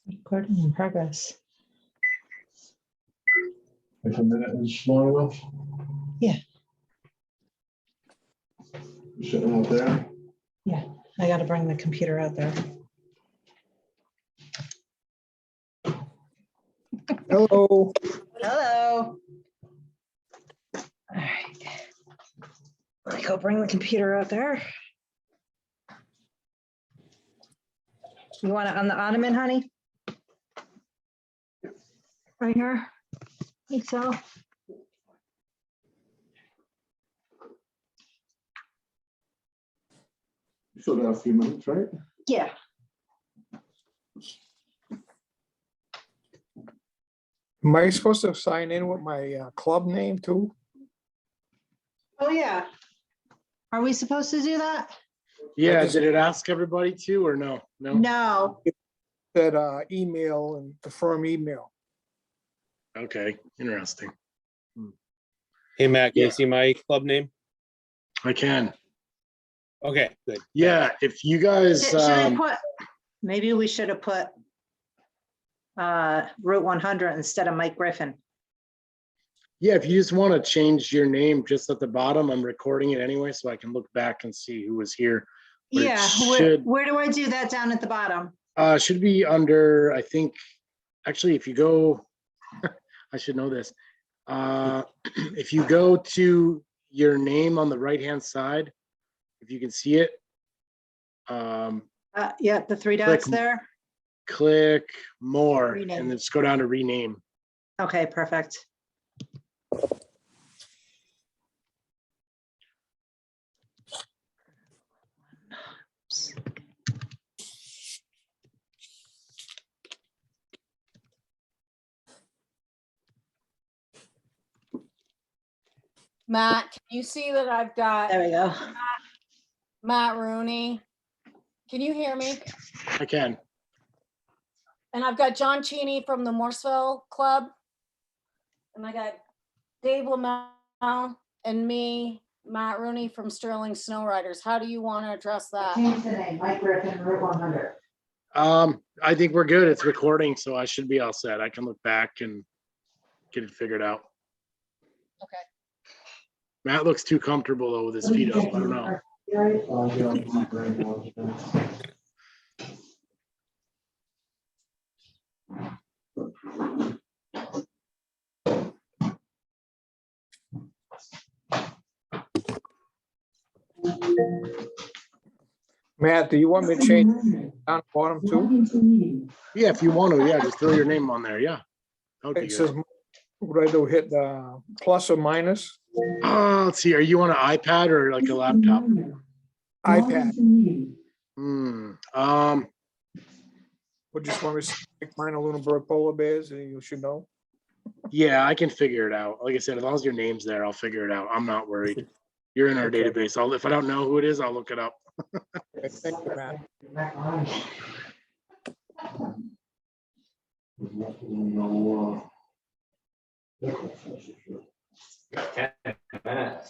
Recording in progress. If a minute is small enough. Yeah. Sitting out there. Yeah, I got to bring the computer out there. Hello. Hello. All right. Let me go bring the computer out there. You want it on the ottoman, honey? Right here? Think so? You still got a few minutes, right? Yeah. Am I supposed to sign in with my club name too? Oh, yeah. Are we supposed to do that? Yeah, just- did it ask everybody to or no? No? No. That email and the firm email. Okay, interesting. Hey, Matt, can Yeah. you see my club name? I can. Okay, good. Yeah, if you guys, Should I put, maybe we should have put Route 100 instead of Mike Griffin. yeah, if you just want to change your name just at the bottom, I'm recording it anyway, so I can look back and see who was here. But it Yeah, should- where do I do that down at the bottom? Should be under, I think, actually, if you go, I should know this. If you go to your name on the right-hand side, if you can see it, Yeah, the three dots Click- there. click more Rename. and then just go down to rename. Okay, perfect. Matt, can you see that I've got There we go. Matt Rooney? Can you hear me? I can. And I've got John Cheney from the Morseville Club. And I got Dave Lamel and me, Matt Rooney from Sterling Snow Riders. How do you want to address that? Change the name, Mike Griffin, Route 100. I think we're good. It's recording, so I should be all set. I can look back and get it figured out. Okay. Matt looks too comfortable though with his feet up. I don't know. Matt, do you want me to change down the bottom too? Yeah, if you want to, yeah, just throw your name on there. Yeah. That would be It says, good. what do I do, hit plus or minus? Let's see. Are you on an iPad or like a laptop? iPad. Would just want me to make mine a Lunenburg polar bears, and you should know. Yeah, I can figure it out. Like I said, as long as your name's there, I'll figure it out. I'm not worried. You're in our Okay. database. If I don't know who it is, I'll look it up. Okay, thank you, Matt.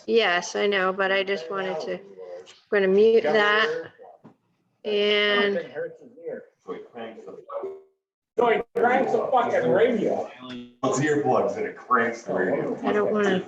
Yes, I know, but I just wanted to, we're gonna mute that. And So it cranks the fucking radio. It's earplugs and it cranks the radio. I don't wanna,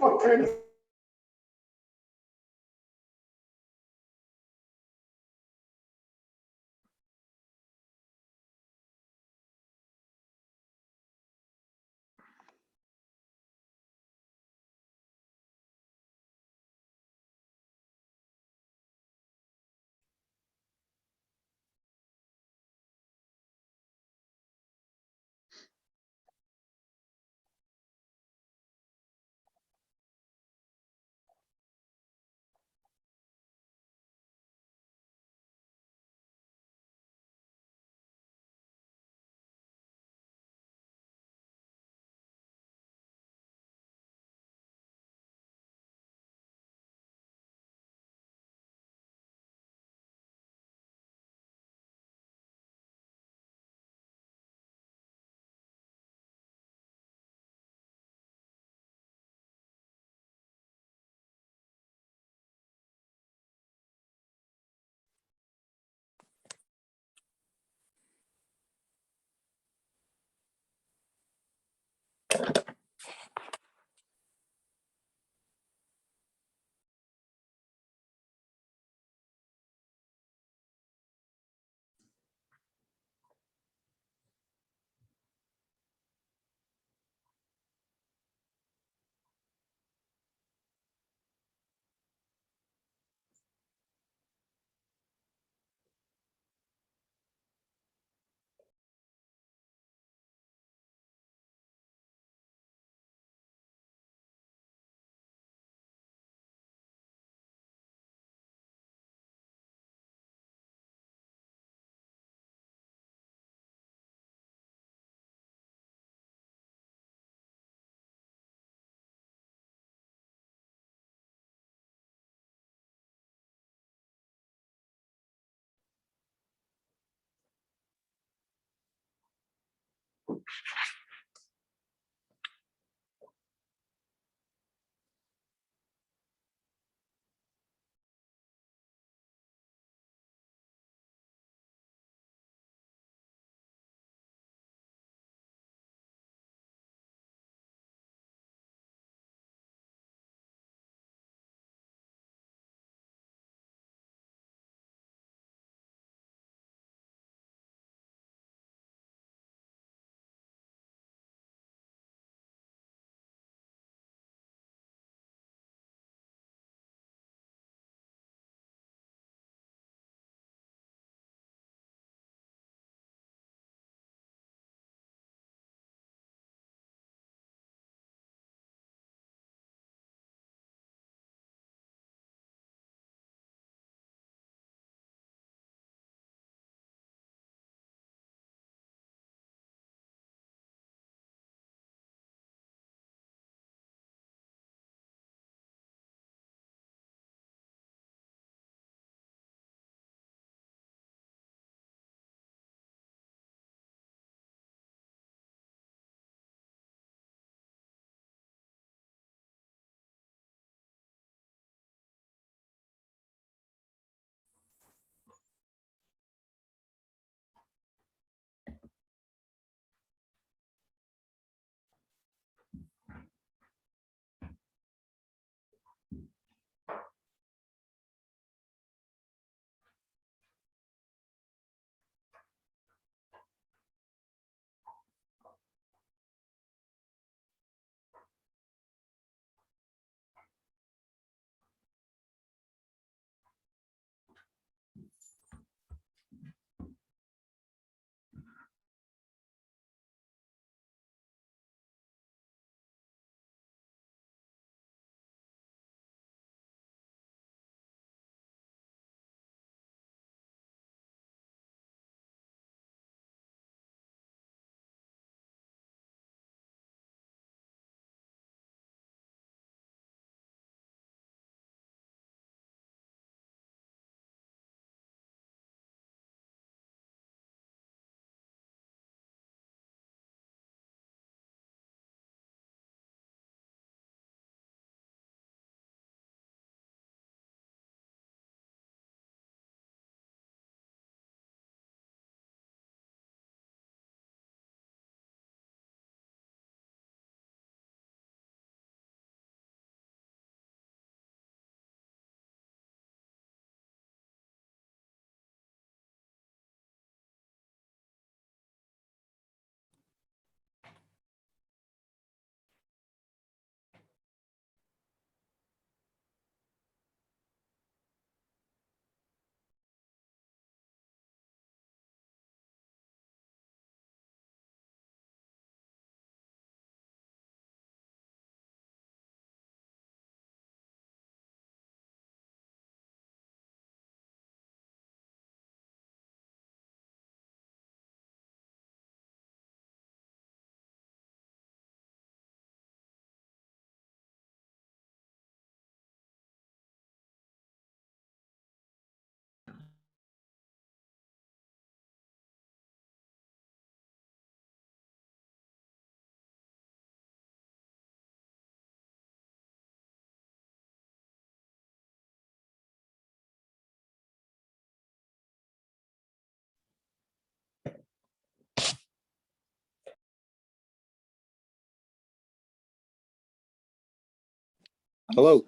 Hello.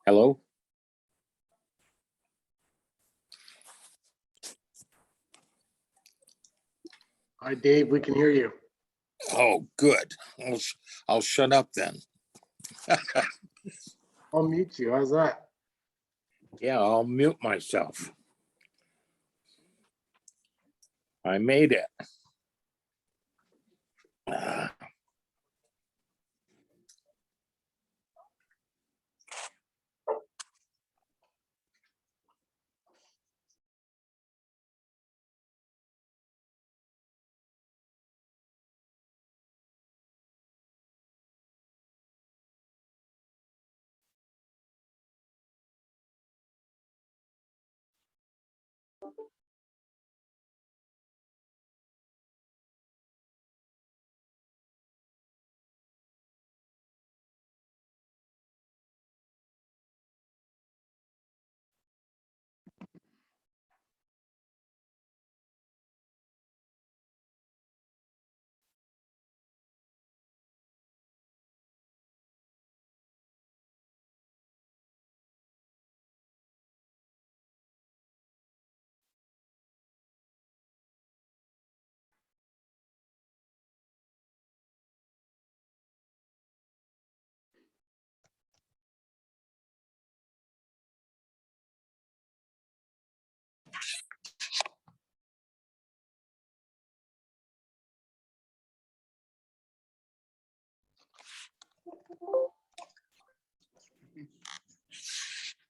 Hello. Hi, Dave, we can hear you. Oh, good. I'll shut up then. I'll mute you. How's that? Yeah, I'll mute myself. I made it.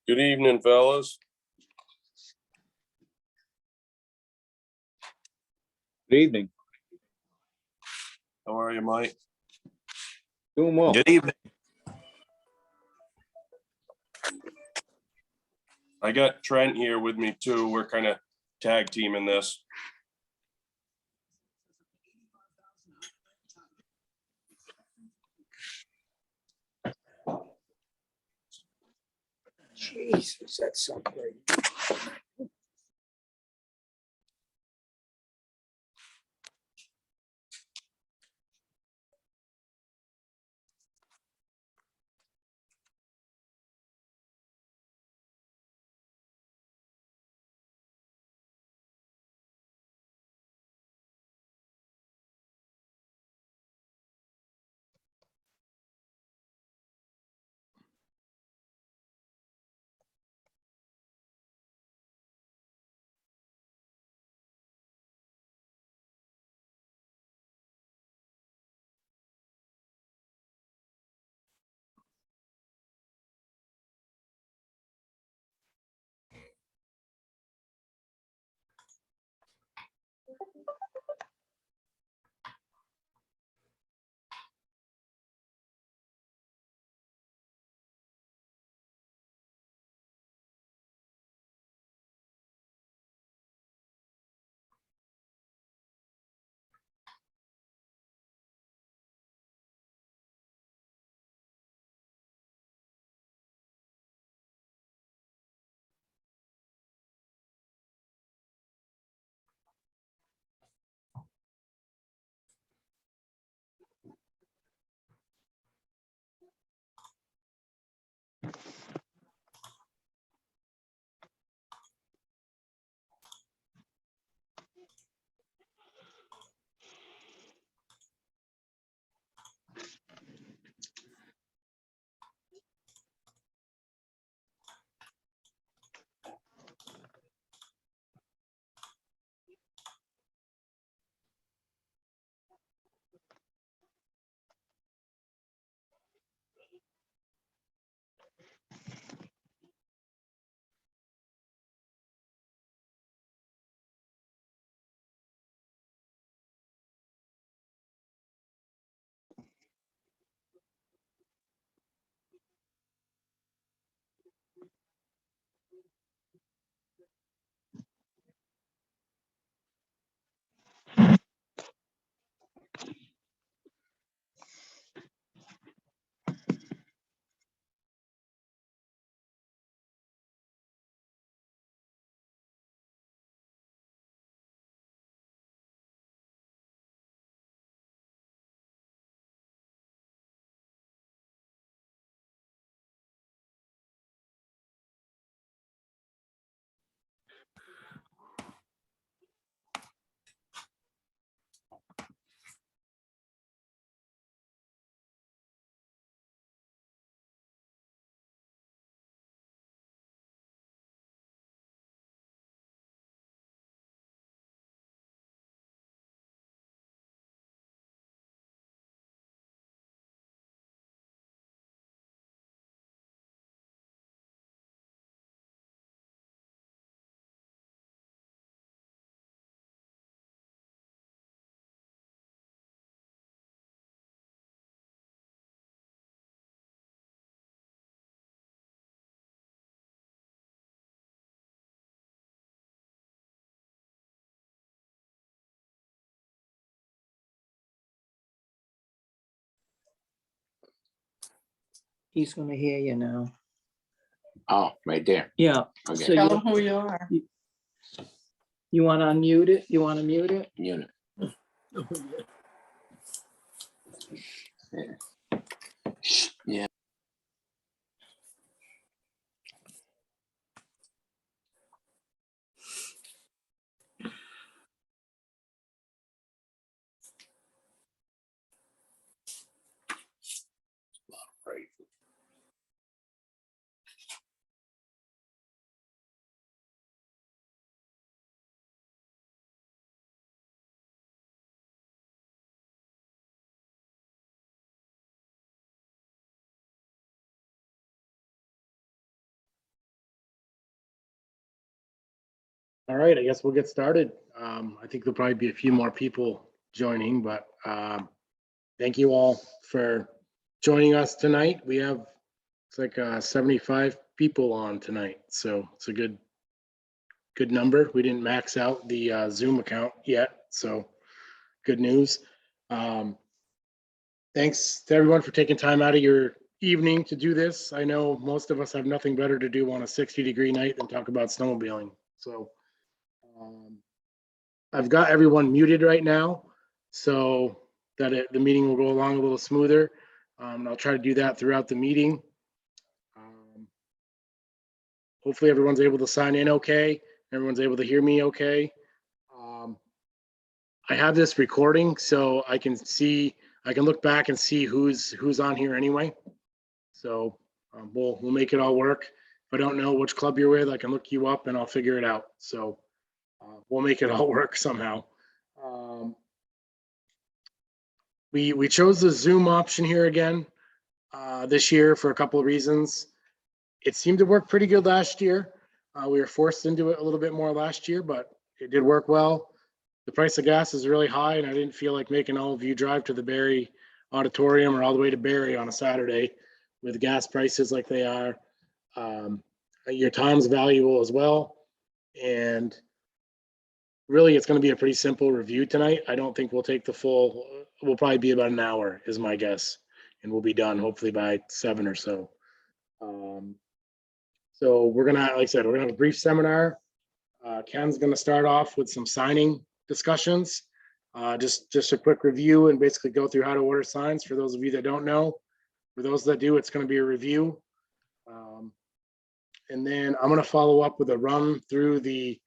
Good evening, fellas. Good evening. How are you, Mike? Doing well. Good evening. I got Trent here with me too. We're kind of tag teaming this. Jesus, that's so great. He's gonna hear you now. Oh, right there. Yeah. Okay. So Tell him who you are. you want to unmute it? You want to mute it? Unit. Yeah. Right. All right, I guess we'll get started. I think there'll probably be a few more people joining, but thank you all for joining us tonight. We have, it's like 75 people on tonight, so it's a good number. We didn't max out the Zoom account yet, so good news. Thanks to everyone for taking time out of your evening to do this. I know most of us have nothing better to do on a 60-degree night than talk about snowmobiling. So I've got everyone muted right now so that the meeting will go along a little smoother. I'll try to do that throughout the meeting. Hopefully everyone's able to sign in okay. Everyone's able to hear me okay. I have this recording so I can look back and see who's on here anyway. So we'll make it all work. If I don't know which club you're with, I can look you up and I'll figure it out. So we'll make it all work somehow. We chose the Zoom option here again this year for a couple of reasons. It seemed to work pretty good last year. We were forced into it a little bit more last year, but it did work well. The price of gas is really high, and I didn't feel like making all of you drive to the Barrie Auditorium or all the way to Barrie on a Saturday with gas prices like they are. Your time's valuable as well. And really, it's going to be a pretty simple review tonight. I don't think we'll take the full, we'll probably be about an hour is my guess. And we'll be done hopefully by 7 or so. So we're going to, like I said, we're going to have a brief seminar. Ken's going to start off with some signing discussions. Just a quick review and basically go through how to order signs for those of you that don't know. For those that do, it's going to be a review. And then I'm going to follow up with a run through the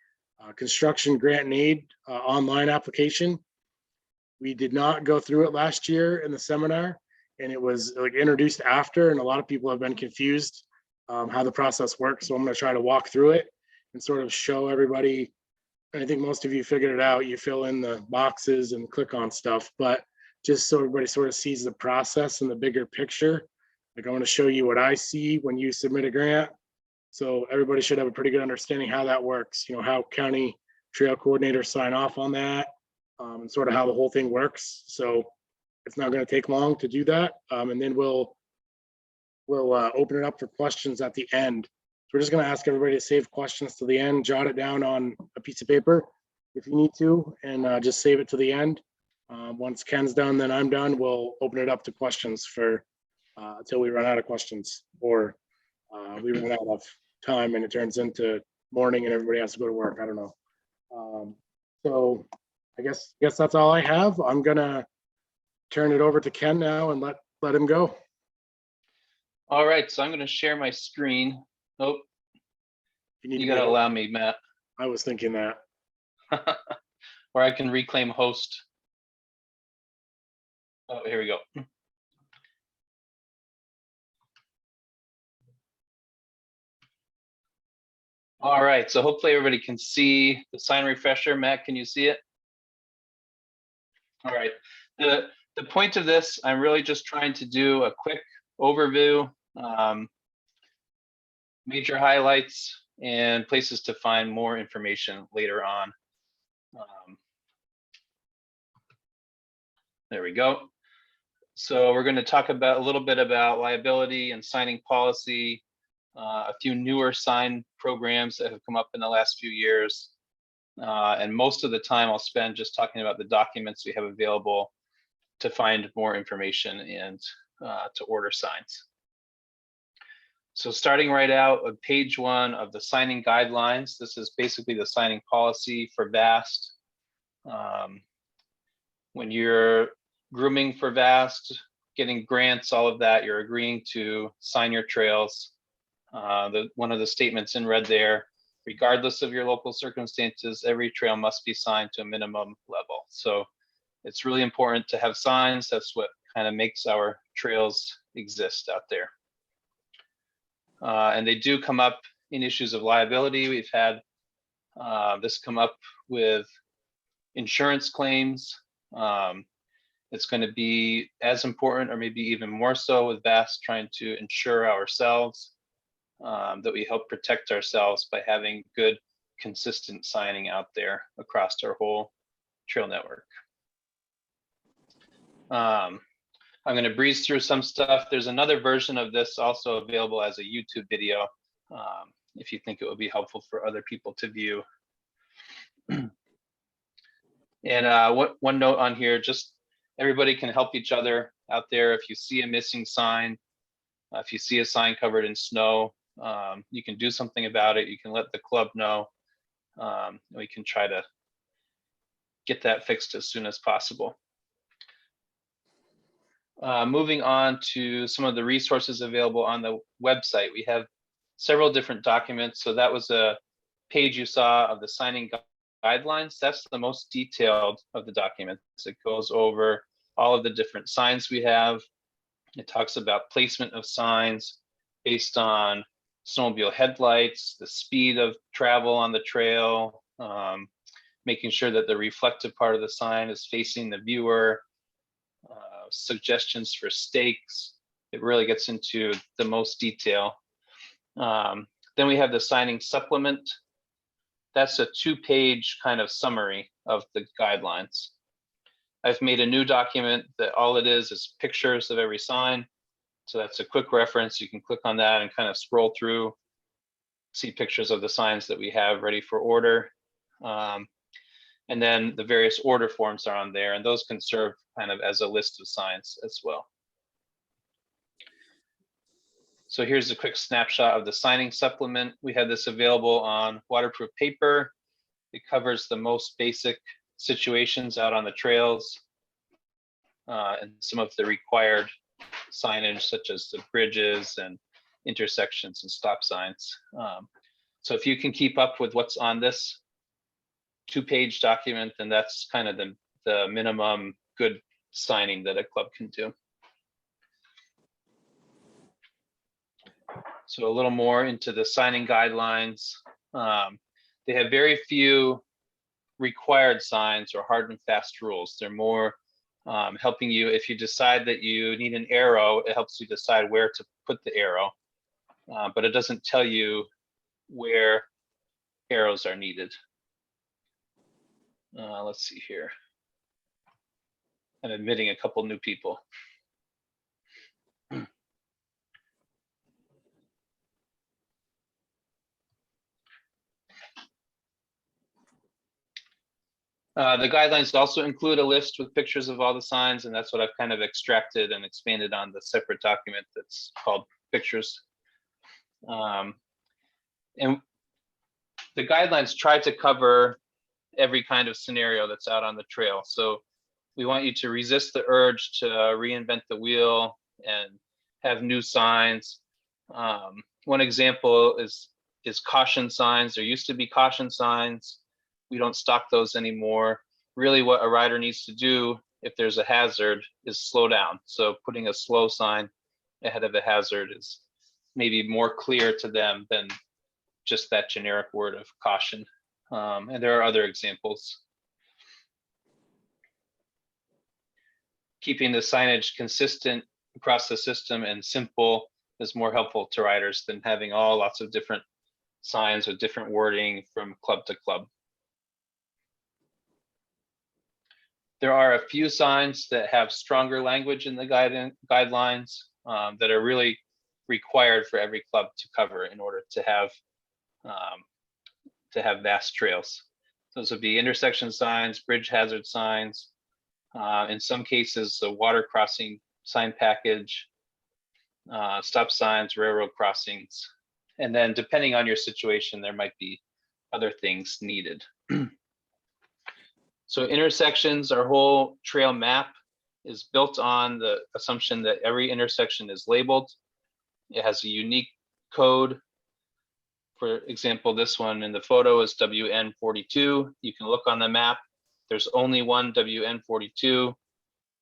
construction grant and aid online application. We did not go through it last year in the seminar, and it was like introduced after, and a lot of people have been confused how the process works. So I'm going to try to walk through it and sort of show everybody. And I think most of you figured it out. You fill in the boxes and click on stuff, but just so everybody sort of sees the process and the bigger picture. Like I want to show you what I see when you submit a grant. So everybody should have a pretty good understanding how that works, you know, how county trail coordinators sign off on that, and sort of how the whole thing works. So it's not going to take long to do that. And then we'll open it up for questions at the end. So we're just going to ask everybody to save questions to the end, jot it down on a piece of paper if you need to, and just save it to the end. Once Ken's done, then I'm done. We'll open it up to questions for until we run out of questions, or we run out of time and it turns into morning and everybody has to go to work. I don't know. So I guess that's all I have. I'm gonna turn it over to Ken now and let him go. All right, so I'm going to share my screen. Oh, you got to allow me, Matt. I was thinking that. Or I can reclaim host. Oh, here we go. All right, so hopefully everybody can see the sign refresher. Matt, can you see it? All right, the point of this, I'm really just trying to do a quick overview, major highlights, and places to find more information later on. There we go. So we're going to talk about a little bit about liability and signing policy, a few newer sign programs that have come up in the last few years. And most of the time I'll spend just talking about the documents we have available to find more information and to order signs. So starting right out on page 1 of the signing guidelines, this is basically the signing policy for VAST. When you're grooming for VAST, getting grants, all of that, you're agreeing to sign your trails. One of the statements in red there, regardless of your local circumstances, every trail must be signed to a minimum level. So it's really important to have signs. That's what kind of makes our trails exist out there. And they do come up in issues of liability. We've had this come up with insurance claims. It's going to be as important, or maybe even more so, with VAST trying to insure ourselves, that we help protect ourselves by having good consistent signing out there across our whole trail network. I'm going to breeze through some stuff. There's another version of this also available as a YouTube video, if you think it would be helpful for other people to view. And one note on here, just everybody can help each other out there. If you see a missing sign, if you see a sign covered in snow, you can do something about it. You can let the club know. We can try to get that fixed as soon as possible. Moving on to some of the resources available on the website. We have several different documents. So that was a page you saw of the signing guidelines. That's the most detailed of the documents. It goes over all of the different signs we have. It talks about placement of signs based on snowmobile headlights, the speed of travel on the trail, making sure that the reflective part of the sign is facing the viewer, suggestions for stakes. It really gets into the most detail. Then we have the signing supplement. That's a 2-page kind of summary of the guidelines. I've made a new document that all it is pictures of every sign. So that's a quick reference. You can click on that and kind of scroll through, see pictures of the signs that we have ready for order. And then the various order forms are on there, and those can serve kind of as a list of signs as well. So here's a quick snapshot of the signing supplement. We have this available on waterproof paper. It covers the most basic situations out on the trails and some of the required signage, such as the bridges and intersections and stop signs. So if you can keep up with what's on this 2-page document, then that's kind of the minimum good signing that a club can do. So a little more into the signing guidelines. They have very few required signs or hard and fast rules. They're more helping you. If you decide that you need an arrow, it helps you decide where to put the arrow, but it doesn't tell you where arrows are needed. Let's see here. I'm admitting a couple new people. The guidelines also include a list with pictures of all the signs, and that's what I've kind of extracted and expanded on the separate document that's called pictures. And the guidelines try to cover every kind of scenario that's out on the trail. So we want you to resist the urge to reinvent the wheel and have new signs. One example is caution signs. There used to be caution signs. We don't stock those anymore. Really what a rider needs to do if there's a hazard is slow down. So putting a slow sign ahead of a hazard is maybe more clear to them than just that generic word of caution. And there are other examples. Keeping the signage consistent across the system and simple is more helpful to riders than having lots of different signs with different wording from club to club. There are a few signs that have stronger language in the guidelines that are really required for every club to cover in order to have vast trails. Those would be intersection signs, bridge hazard signs, in some cases, the water crossing sign package, stop signs, railroad crossings. And then depending on your situation, there might be other things needed. So intersections, our whole trail map is built on the assumption that every intersection is labeled. It has a unique code. For example, this one in the photo is WN42. You can look on the map. There's only one WN42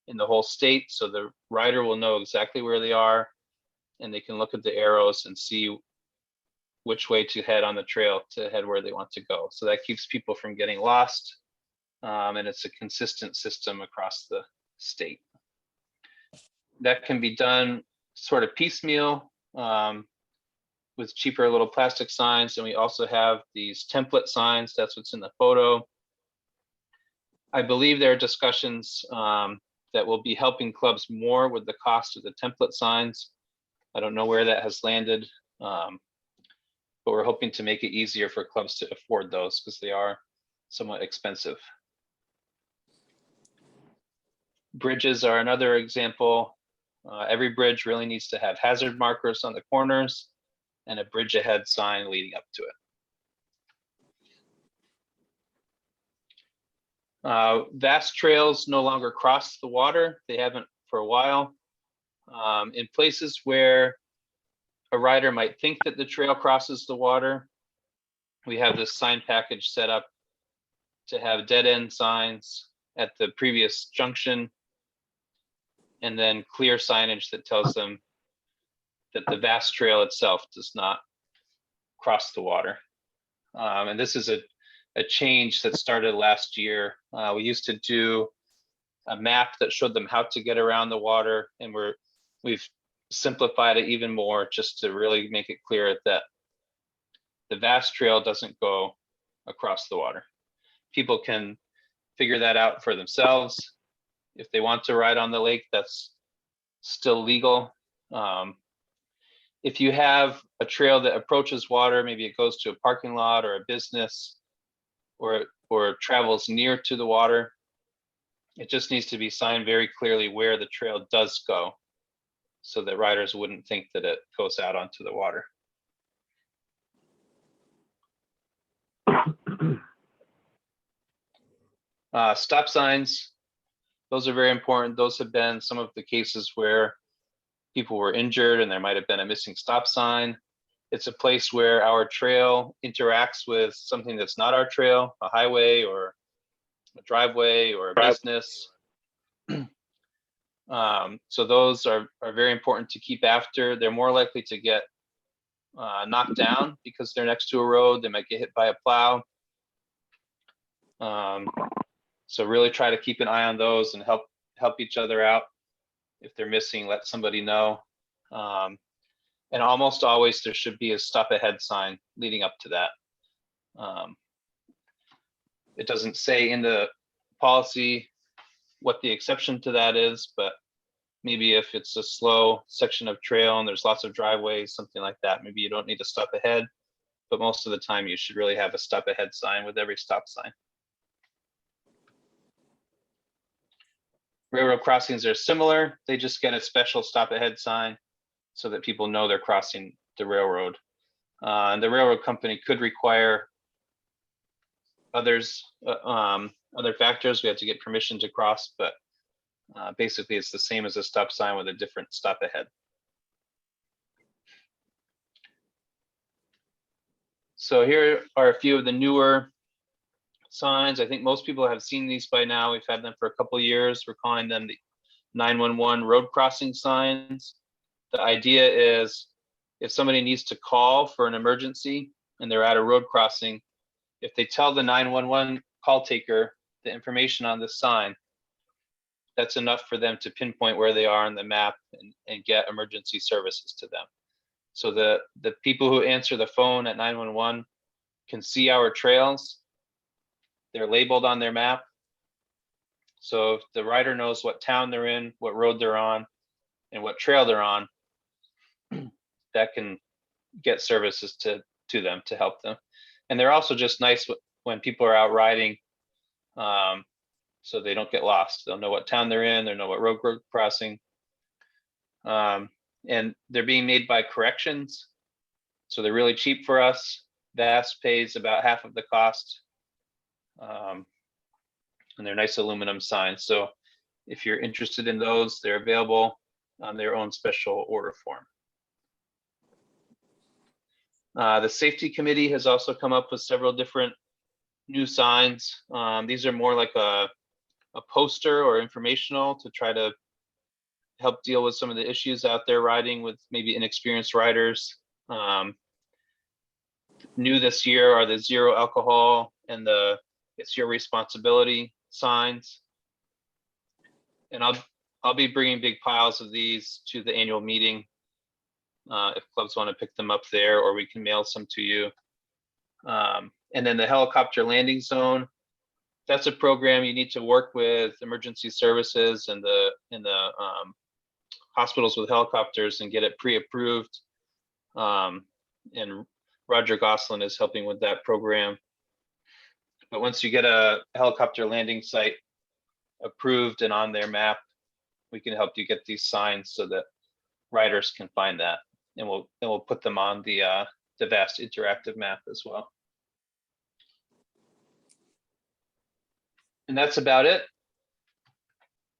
in the whole state, so the rider will know exactly where they are, and they can look at the arrows and see which way to head on the trail to head where they want to go. So that keeps people from getting lost, and it's a consistent system across the state. That can be done sort of piecemeal. with cheaper little plastic signs. And we also have these template signs. That's what's in the photo. I believe there are discussions that will be helping clubs more with the cost of the template signs. I don't know where that has landed, but we're hoping to make it easier for clubs to afford those because they are somewhat expensive. Bridges are another example. Every bridge really needs to have hazard markers on the corners and a bridge ahead sign leading up to it. Vast trails no longer cross the water. They haven't for a while. In places where a rider might think that the trail crosses the water, we have this sign package set up to have dead end signs at the previous junction, and then clear signage that tells them that the vast trail itself does not cross the water. And this is a change that started last year. We used to do a map that showed them how to get around the water, and we've simplified it even more just to really make it clear that the vast trail doesn't go across the water. People can figure that out for themselves. If they want to ride on the lake, that's still legal. If you have a trail that approaches water, maybe it goes to a parking lot or a business, or travels near to the water, it just needs to be signed very clearly where the trail does go, so that riders wouldn't think that it goes out onto the water. Stop signs, those are very important. Those have been some of the cases where people were injured and there might have been a missing stop sign. It's a place where our trail interacts with something that's not our trail, a highway or a driveway or a business. So those are very important to keep after. They're more likely to get knocked down because they're next to a road. They might get hit by a plow. So really try to keep an eye on those and help each other out. If they're missing, let somebody know. And almost always there should be a stop ahead sign leading up to that. It doesn't say in the policy what the exception to that is, but maybe if it's a slow section of trail and there's lots of driveways, something like that, maybe you don't need to stop ahead, but most of the time you should really have a stop ahead sign with every stop sign. Railroad crossings are similar. They just get a special stop ahead sign so that people know they're crossing the railroad. And the railroad company could require other factors. We have to get permission to cross, but basically it's the same as a stop sign with a different stop ahead. So here are a few of the newer signs. I think most people have seen these by now. We've had them for a couple of years. We're calling them the 911 road crossing signs. The idea is if somebody needs to call for an emergency and they're at a road crossing, if they tell the 911 call taker the information on the sign, that's enough for them to pinpoint where they are on the map and get emergency services to them. So the people who answer the phone at 911 can see our trails. They're labeled on their map. So if the rider knows what town they're in, what road they're on, and what trail they're on, that can get services to them to help them. And they're also just nice when people are out riding, so they don't get lost. They'll know what town they're in, they'll know what road we're crossing. And they're being made by corrections. So they're really cheap for us. VAS pays about half of the cost. And they're nice aluminum signs. So if you're interested in those, they're available on their own special order form. The safety committee has also come up with several different new signs. These are more like a poster or informational to try to help deal with some of the issues out there riding with maybe inexperienced riders. New this year are the zero alcohol and the it's your responsibility signs. And I'll be bringing big piles of these to the annual meeting. if clubs want to pick them up there, or we can mail some to you. And then the helicopter landing zone, that's a program you need to work with emergency services and the hospitals with helicopters and get it pre-approved. And Roger Goslin is helping with that program. But once you get a helicopter landing site approved and on their map, we can help you get these signs so that riders can find that, and we'll put them on the VAST interactive map as well. And that's about it.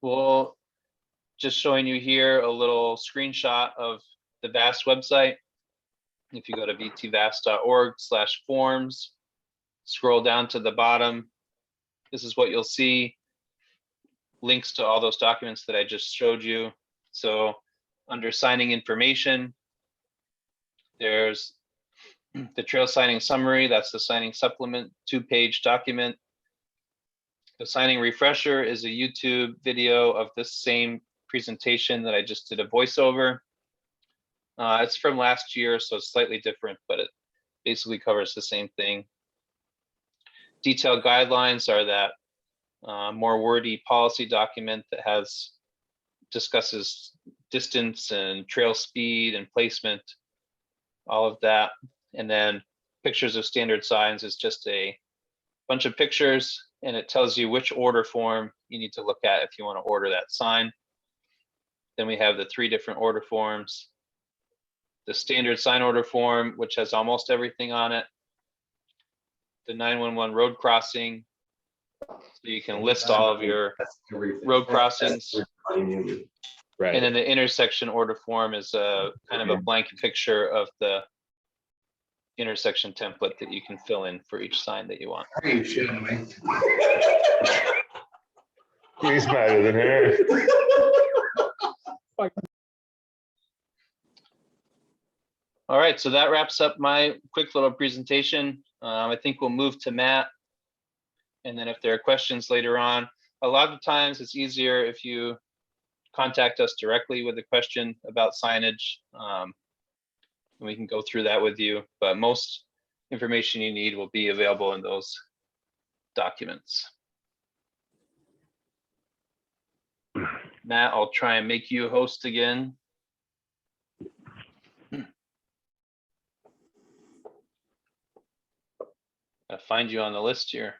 We'll just showing you here a little screenshot of the VAST website. If you go to vtvast.org/forms, scroll down to the bottom, this is what you'll see. Links to all those documents that I just showed you. So under signing information, there's the trail signing summary. That's the signing supplement, 2-page document. The signing refresher is a YouTube video of this same presentation that I just did a voiceover. It's from last year, so it's slightly different, but it basically covers the same thing. Detailed guidelines are that more wordy policy document that discusses distance and trail speed and placement, all of that. And then pictures of standard signs is just a bunch of pictures, and it tells you which order form you need to look at if you want to order that sign. Then we have the 3 different order forms. The standard sign order form, which has almost everything on it. The 911 road crossing, so you can list all of your road crossings. Right. And then the intersection order form is a kind of a blank picture of the intersection template that you can fill in for each sign that you want. Are you shitting me? He's better than her. All right, so that wraps up my quick little presentation. I think we'll move to Matt. And then if there are questions later on, a lot of times it's easier if you contact us directly with a question about signage. And we can go through that with you, but most information you need will be available in those documents. Matt, I'll try and make you a host again. I'll find you on the list here.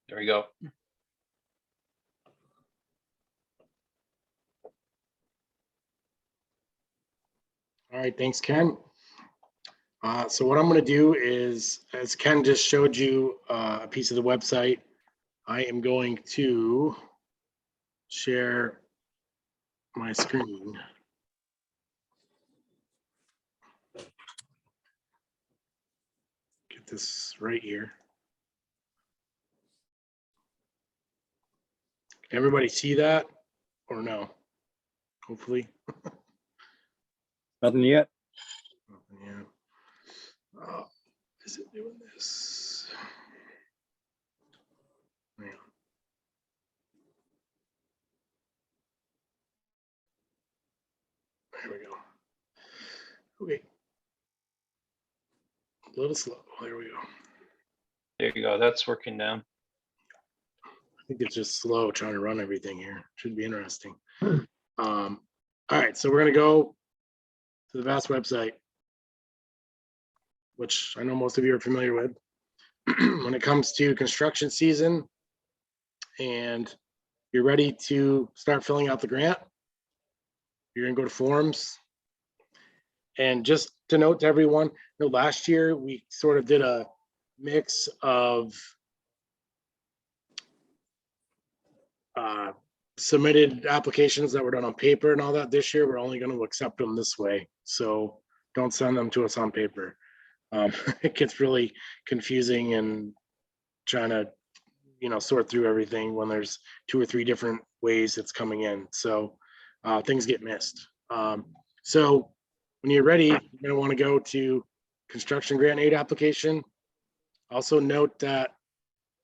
There we go. All right, thanks, Ken. So what I'm going to do is, as Ken just showed you a piece of the website, I am going to share my screen. Get this right here. Can everybody see that or no? Hopefully. Nothing yet. Yeah. Is it doing this? Hang on. There we go. Okay. A little slow. There we go. There you go. That's working now. I think it's just slow trying to run everything here. Should be interesting. All right, so we're gonna go to the VAST website, which I know most of you are familiar with. When it comes to construction season and you're ready to start filling out the grant, you're gonna go to forms. And just to note to everyone, last year we sort of did a mix of submitted applications that were done on paper and all that. This year, we're only going to accept them this way. So don't send them to us on paper. It gets really confusing and trying to, sort through everything when there's 2 or 3 different ways it's coming in. So things get missed. So When you're ready, you're going to want to go to construction grant aid application. Also note that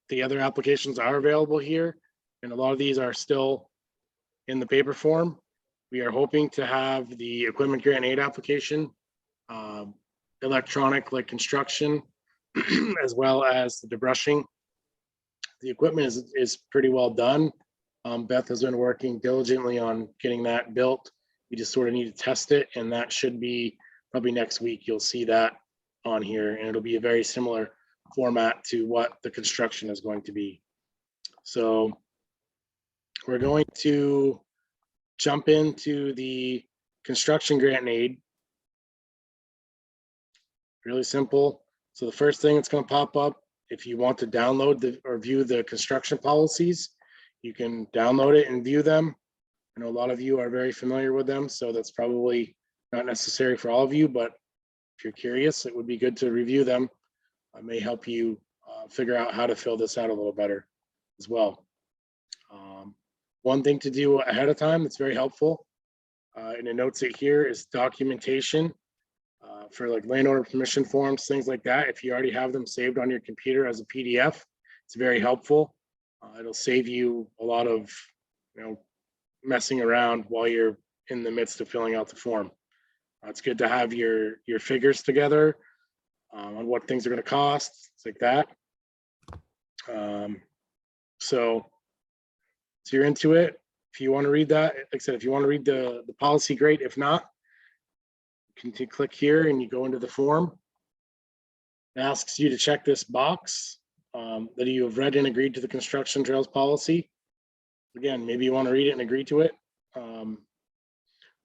the other applications are available here, and a lot of these are still in the paper form. We are hoping to have the equipment grant aid application, electronic like construction, as well as the debrushing. The equipment is pretty well done. Beth has been working diligently on getting that built. We just sort of need to test it, and that should be probably next week. You'll see that on here, and it'll be a very similar format to what the construction is going to be. So we're going to jump into the construction grant and aid. Really simple. So the first thing that's going to pop up, if you want to download or view the construction policies, you can download it and view them. I know a lot of you are very familiar with them, so that's probably not necessary for all of you, but if you're curious, it would be good to review them. It may help you figure out how to fill this out a little better as well. One thing to do ahead of time that's very helpful, and it notes it here, is documentation for like landowner permission forms, things like that. If you already have them saved on your computer as a PDF, it's very helpful. It'll save you a lot of, messing around while you're in the midst of filling out the form. It's good to have your figures together on what things are going to cost, things like that. So you're into it. If you want to read that, like I said, if you want to read the policy, great. If not, you can click here and you go into the form. It asks you to check this box that you have read and agreed to the construction trails policy. Again, maybe you want to read it and agree to it.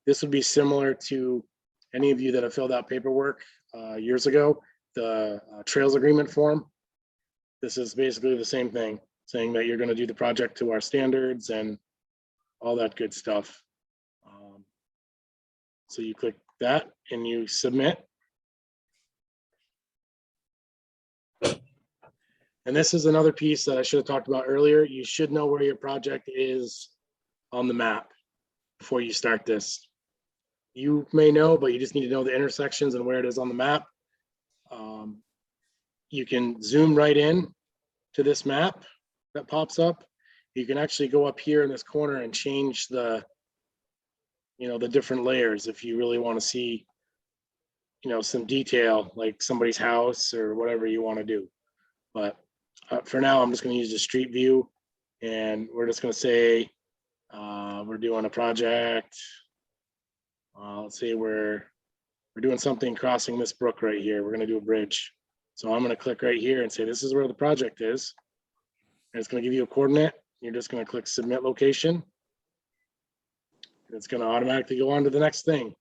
This would be similar to any of you that have filled out paperwork years ago, the trails agreement form. This is basically the same thing, saying that you're going to do the project to our standards and all that good stuff. So you click that and you submit. And this is another piece that I should have talked about earlier. You should know where your project is on the map before you start this. You may know, but you just need to know the intersections and where it is on the map. You can zoom right in to this map that pops up. You can actually go up here in this corner and change the, the different layers if you really want to see, some detail, like somebody's house or whatever you want to do. But for now, I'm just going to use the street view, and we're just going to say we're doing a project. Let's say we're doing something crossing this brook right here. We're going to do a bridge. So I'm going to click right here and say this is where the project is. And it's going to give you a coordinate. You're just going to click submit location. And it's going to automatically go on to the next thing,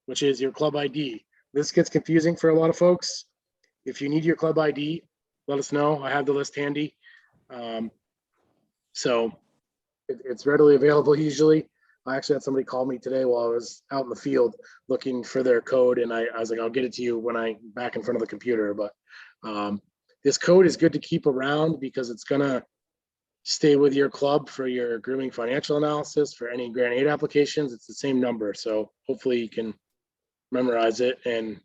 which is your club ID. This gets confusing for a lot of folks. If you need your club ID, let us know. I have the list handy. So it's readily available usually. I actually had somebody call me today while I was out in the field looking for their code, and I was like, I'll get it to you when I'm back in front of the computer. But this code is good to keep around because it's gonna stay with your club for your grooming financial analysis, for any grant aid applications. It's the same number, so hopefully you can memorize it, and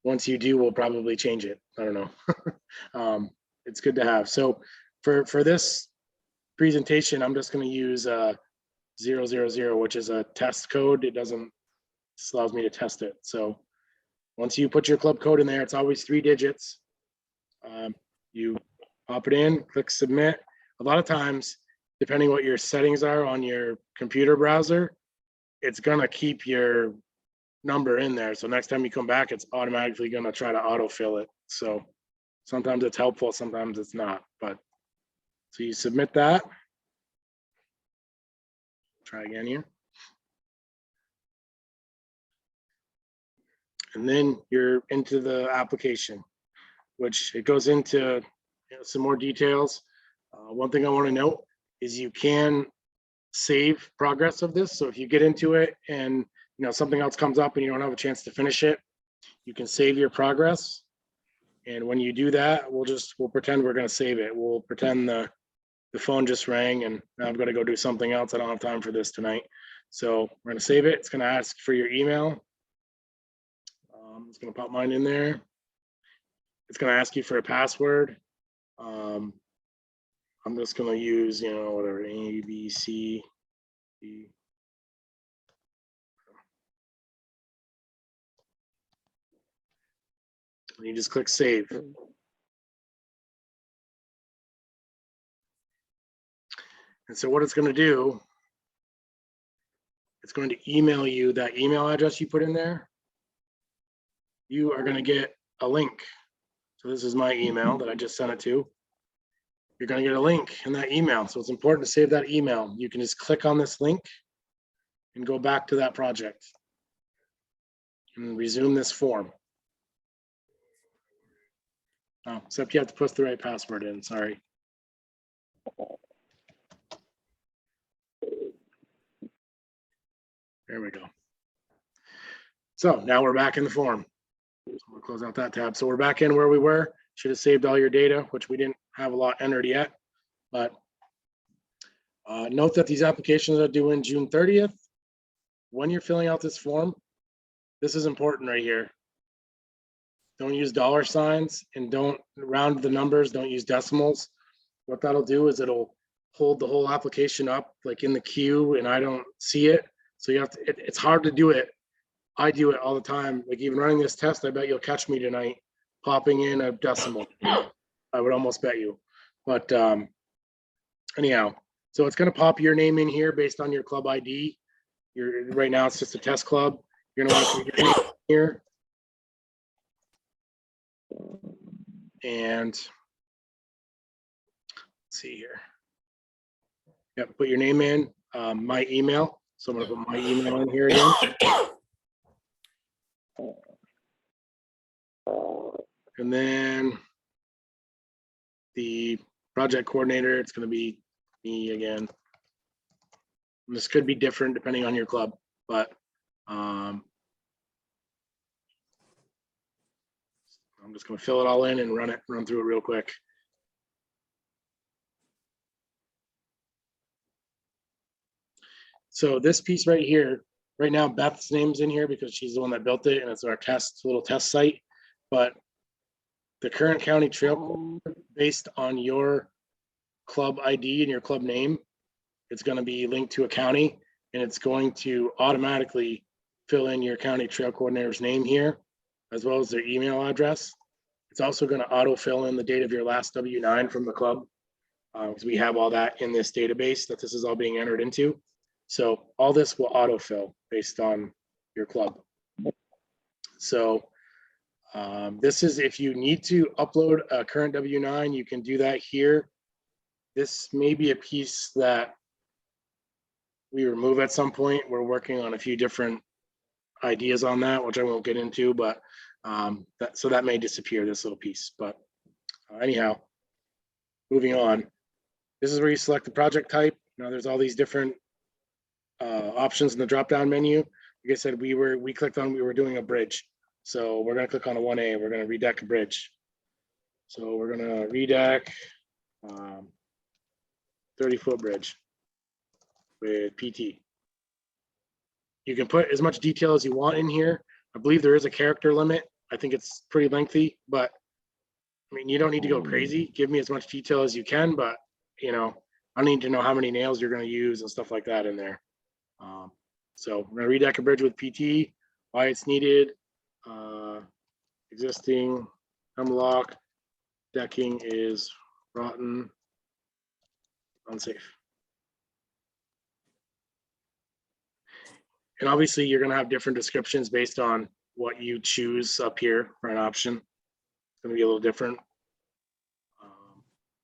once you do, we'll probably change it. I don't know. It's good to have. So for this presentation, I'm just going to use 000, which is a test code. It just allows me to test it. So once you put your club code in there, it's always 3 digits. You pop it in, click submit. A lot of times, depending what your settings are on your computer browser, it's going to keep your number in there. So next time you come back, it's automatically going to try to autofill it. So sometimes it's helpful, sometimes it's not. But so you submit that. Try again here. And then you're into the application, which it goes into some more details. One thing I want to note is you can save progress of this. So if you get into it and something else comes up and you don't have a chance to finish it, you can save your progress. And when you do that, we'll pretend we're going to save it. We'll pretend the phone just rang and now I've got to go do something else. I don't have time for this tonight. So we're going to save it. It's going to ask for your email. It's gonna pop mine in there. It's gonna ask you for a password. I'm just gonna use, whatever, A, B, C, D. And you just click save. And so what it's going to do, it's going to email you that email address you put in there. You are going to get a link. So this is my email that I just sent it to. You're going to get a link in that email. So it's important to save that email. You can just click on this link and go back to that project and resume this form. Oh, except you have to put the right password in, sorry. There we go. So now we're back in the form. So we'll close out that tab. So we're back in where we were. Should have saved all your data, which we didn't have a lot entered yet. But note that these applications are due in June 30th. When you're filling out this form, this is important right here. Don't use dollar signs and don't round the numbers. Don't use decimals. What that'll do is it'll hold the whole application up like in the queue and I don't see it. So you have to, it's hard to do it. I do it all the time. Like even running this test, I bet you'll catch me tonight popping in a decimal. I would almost bet you. But anyhow, so it's going to pop your name in here based on your club ID. Right now it's just a test club. You're going to want to put your name here. And let's see here. Yep, put your name in, my email. So I'm going to put my email in here again. And then the project coordinator, it's going to be me again. And this could be different depending on your club, but I'm just going to fill it all in and run through it real quick. So this piece right here, right now Beth's name's in here because she's the one that built it and it's our little test site. But the current county trail, based on your club ID and your club name, it's going to be linked to a county and it's going to automatically fill in your county trail coordinator's name here, as well as their email address. It's also going to auto fill in the date of your last W-9 from the club, because we have all that in this database that this is all being entered into. So all this will autofill based on your club. So this is, if you need to upload a current W-9, you can do that here. This may be a piece that we remove at some point. We're working on a few different ideas on that, which I won't get into, but so that may disappear, this little piece. But anyhow, moving on. This is where you select the project type. There's all these different options in the drop-down menu. Like I said, we clicked on, we were doing a bridge. So we're going to click on a 1A. We're going to redeck a bridge. So we're going to redeck 30-foot bridge with PT. You can put as much detail as you want in here. I believe there is a character limit. I think it's pretty lengthy, but I mean, you don't need to go crazy. Give me as much detail as you can, but I need to know how many nails you're going to use and stuff like that in there. So we're going to redeck a bridge with PT, why it's needed, existing hemlock decking is rotten, unsafe. And obviously you're going to have different descriptions based on what you choose up here for an option. It's going to be a little different.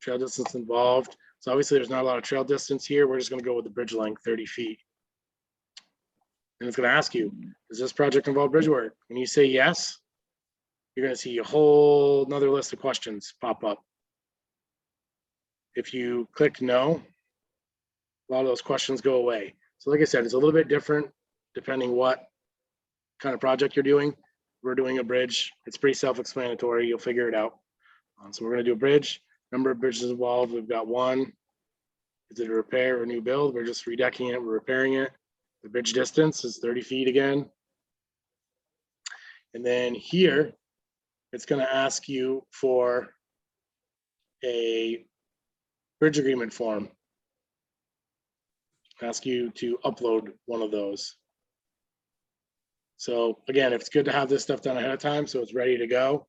Trail distance involved. So obviously there's not a lot of trail distance here. We're just going to go with the bridge length, 30 feet. And it's going to ask you, does this project involve bridge work? When you say yes, you're going to see a whole nother list of questions pop up. If you click no, a lot of those questions go away. So like I said, it's a little bit different depending what kind of project you're doing. We're doing a bridge. It's pretty self-explanatory. You'll figure it out. So we're going to do a bridge. Number of bridges involved. We've got one. Is it a repair or a new build? We're just redecking it. We're repairing it. The bridge distance is 30 feet again. And then here, it's gonna ask you for a bridge agreement form. Ask you to upload one of those. So again, it's good to have this stuff done ahead of time, so it's ready to go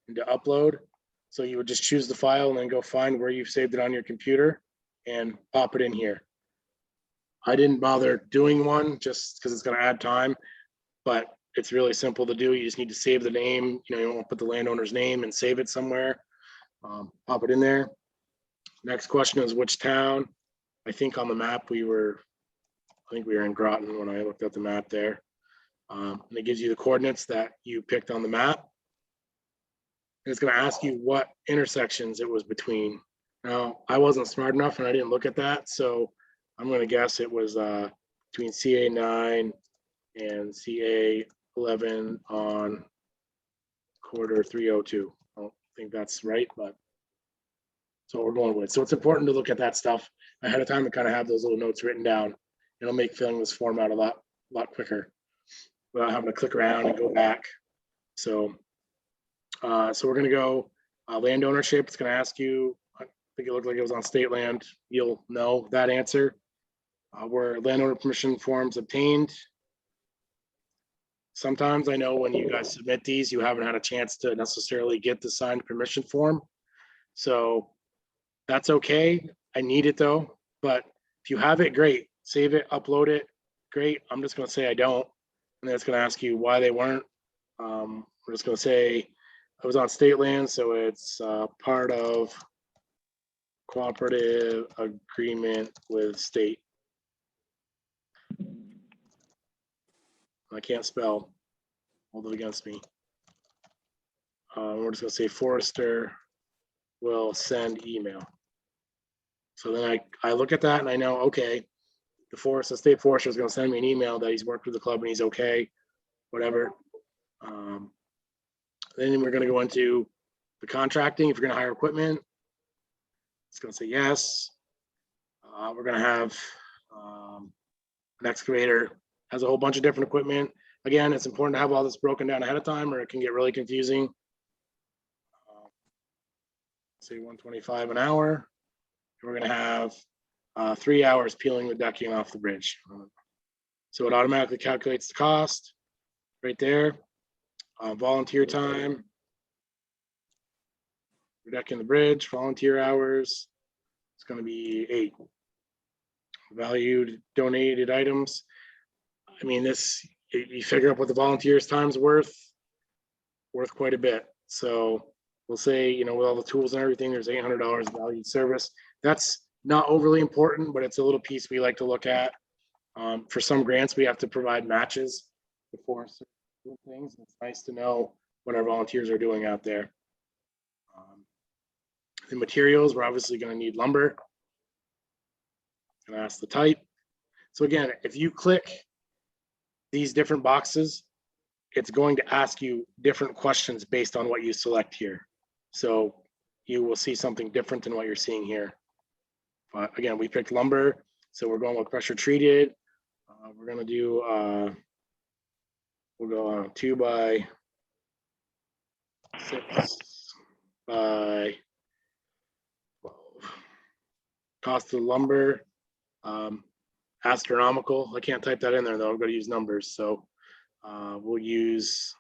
and to upload. So you would just choose the file and then go find where you've saved it on your computer and pop it in here. I didn't bother doing one just because it's gonna add time, but it's really simple to do. You just need to save the name. You know, you want to put the landowner's name and save it somewhere. Pop it in there. Next question is which town? I think on the map we were in Groton when I looked at the map there. And it gives you the coordinates that you picked on the map. And it's going to ask you what intersections it was between. Now, I wasn't smart enough and I didn't look at that. So I'm going to guess it was between CA9 and CA11 on quarter 302. I don't think that's right, but so we're going with. So it's important to look at that stuff ahead of time and kind of have those little notes written down. It'll make filling this form out a lot quicker without having to click around and go back. So, so we're going to go land ownership. It's going to ask you, I think it looked like it was on state land. You'll know that answer. Were landowner permission forms obtained? Sometimes I know when you guys submit these, you haven't had a chance to necessarily get the signed permission form. So that's okay. I need it though, but if you have it, great. Save it, upload it, great. I'm just gonna say I don't. And then it's gonna ask you why they weren't. We're just gonna say I was on state land, so it's part of cooperative agreement with state. I can't spell, hold it against me. We're just gonna say Forester will send email. So then I look at that and I know, okay, the state forester is gonna send me an email that he's worked with the club and he's okay, whatever. Then we're gonna go into the contracting. If you're gonna hire equipment, it's gonna say yes. We're gonna have an excavator, has a whole bunch of different equipment. Again, it's important to have all this broken down ahead of time or it can get really confusing. Say 125 an hour. We're gonna have 3 hours peeling the decking off the bridge. So it automatically calculates the cost right there. Volunteer time. Decking the bridge, volunteer hours. It's gonna be 8. Valued donated items. I mean, this, you figure out what the volunteers time's worth quite a bit. So we'll say, you know, with all the tools and everything, there's $800 valued service. That's not overly important, but it's a little piece we like to look at. For some grants, we have to provide matches before certain things. It's nice to know what our volunteers are doing out there. The materials, we're obviously going to need lumber. And ask the type. So again, if you click these different boxes, it's going to ask you different questions based on what you select here. So you will see something different than what you're seeing here. But again, we picked lumber, so we're going with pressure treated. We're going to do, we'll go on 2 by 6 by 12. Cost of lumber, astronomical. I can't type that in there though. I'm going to use numbers. So we'll use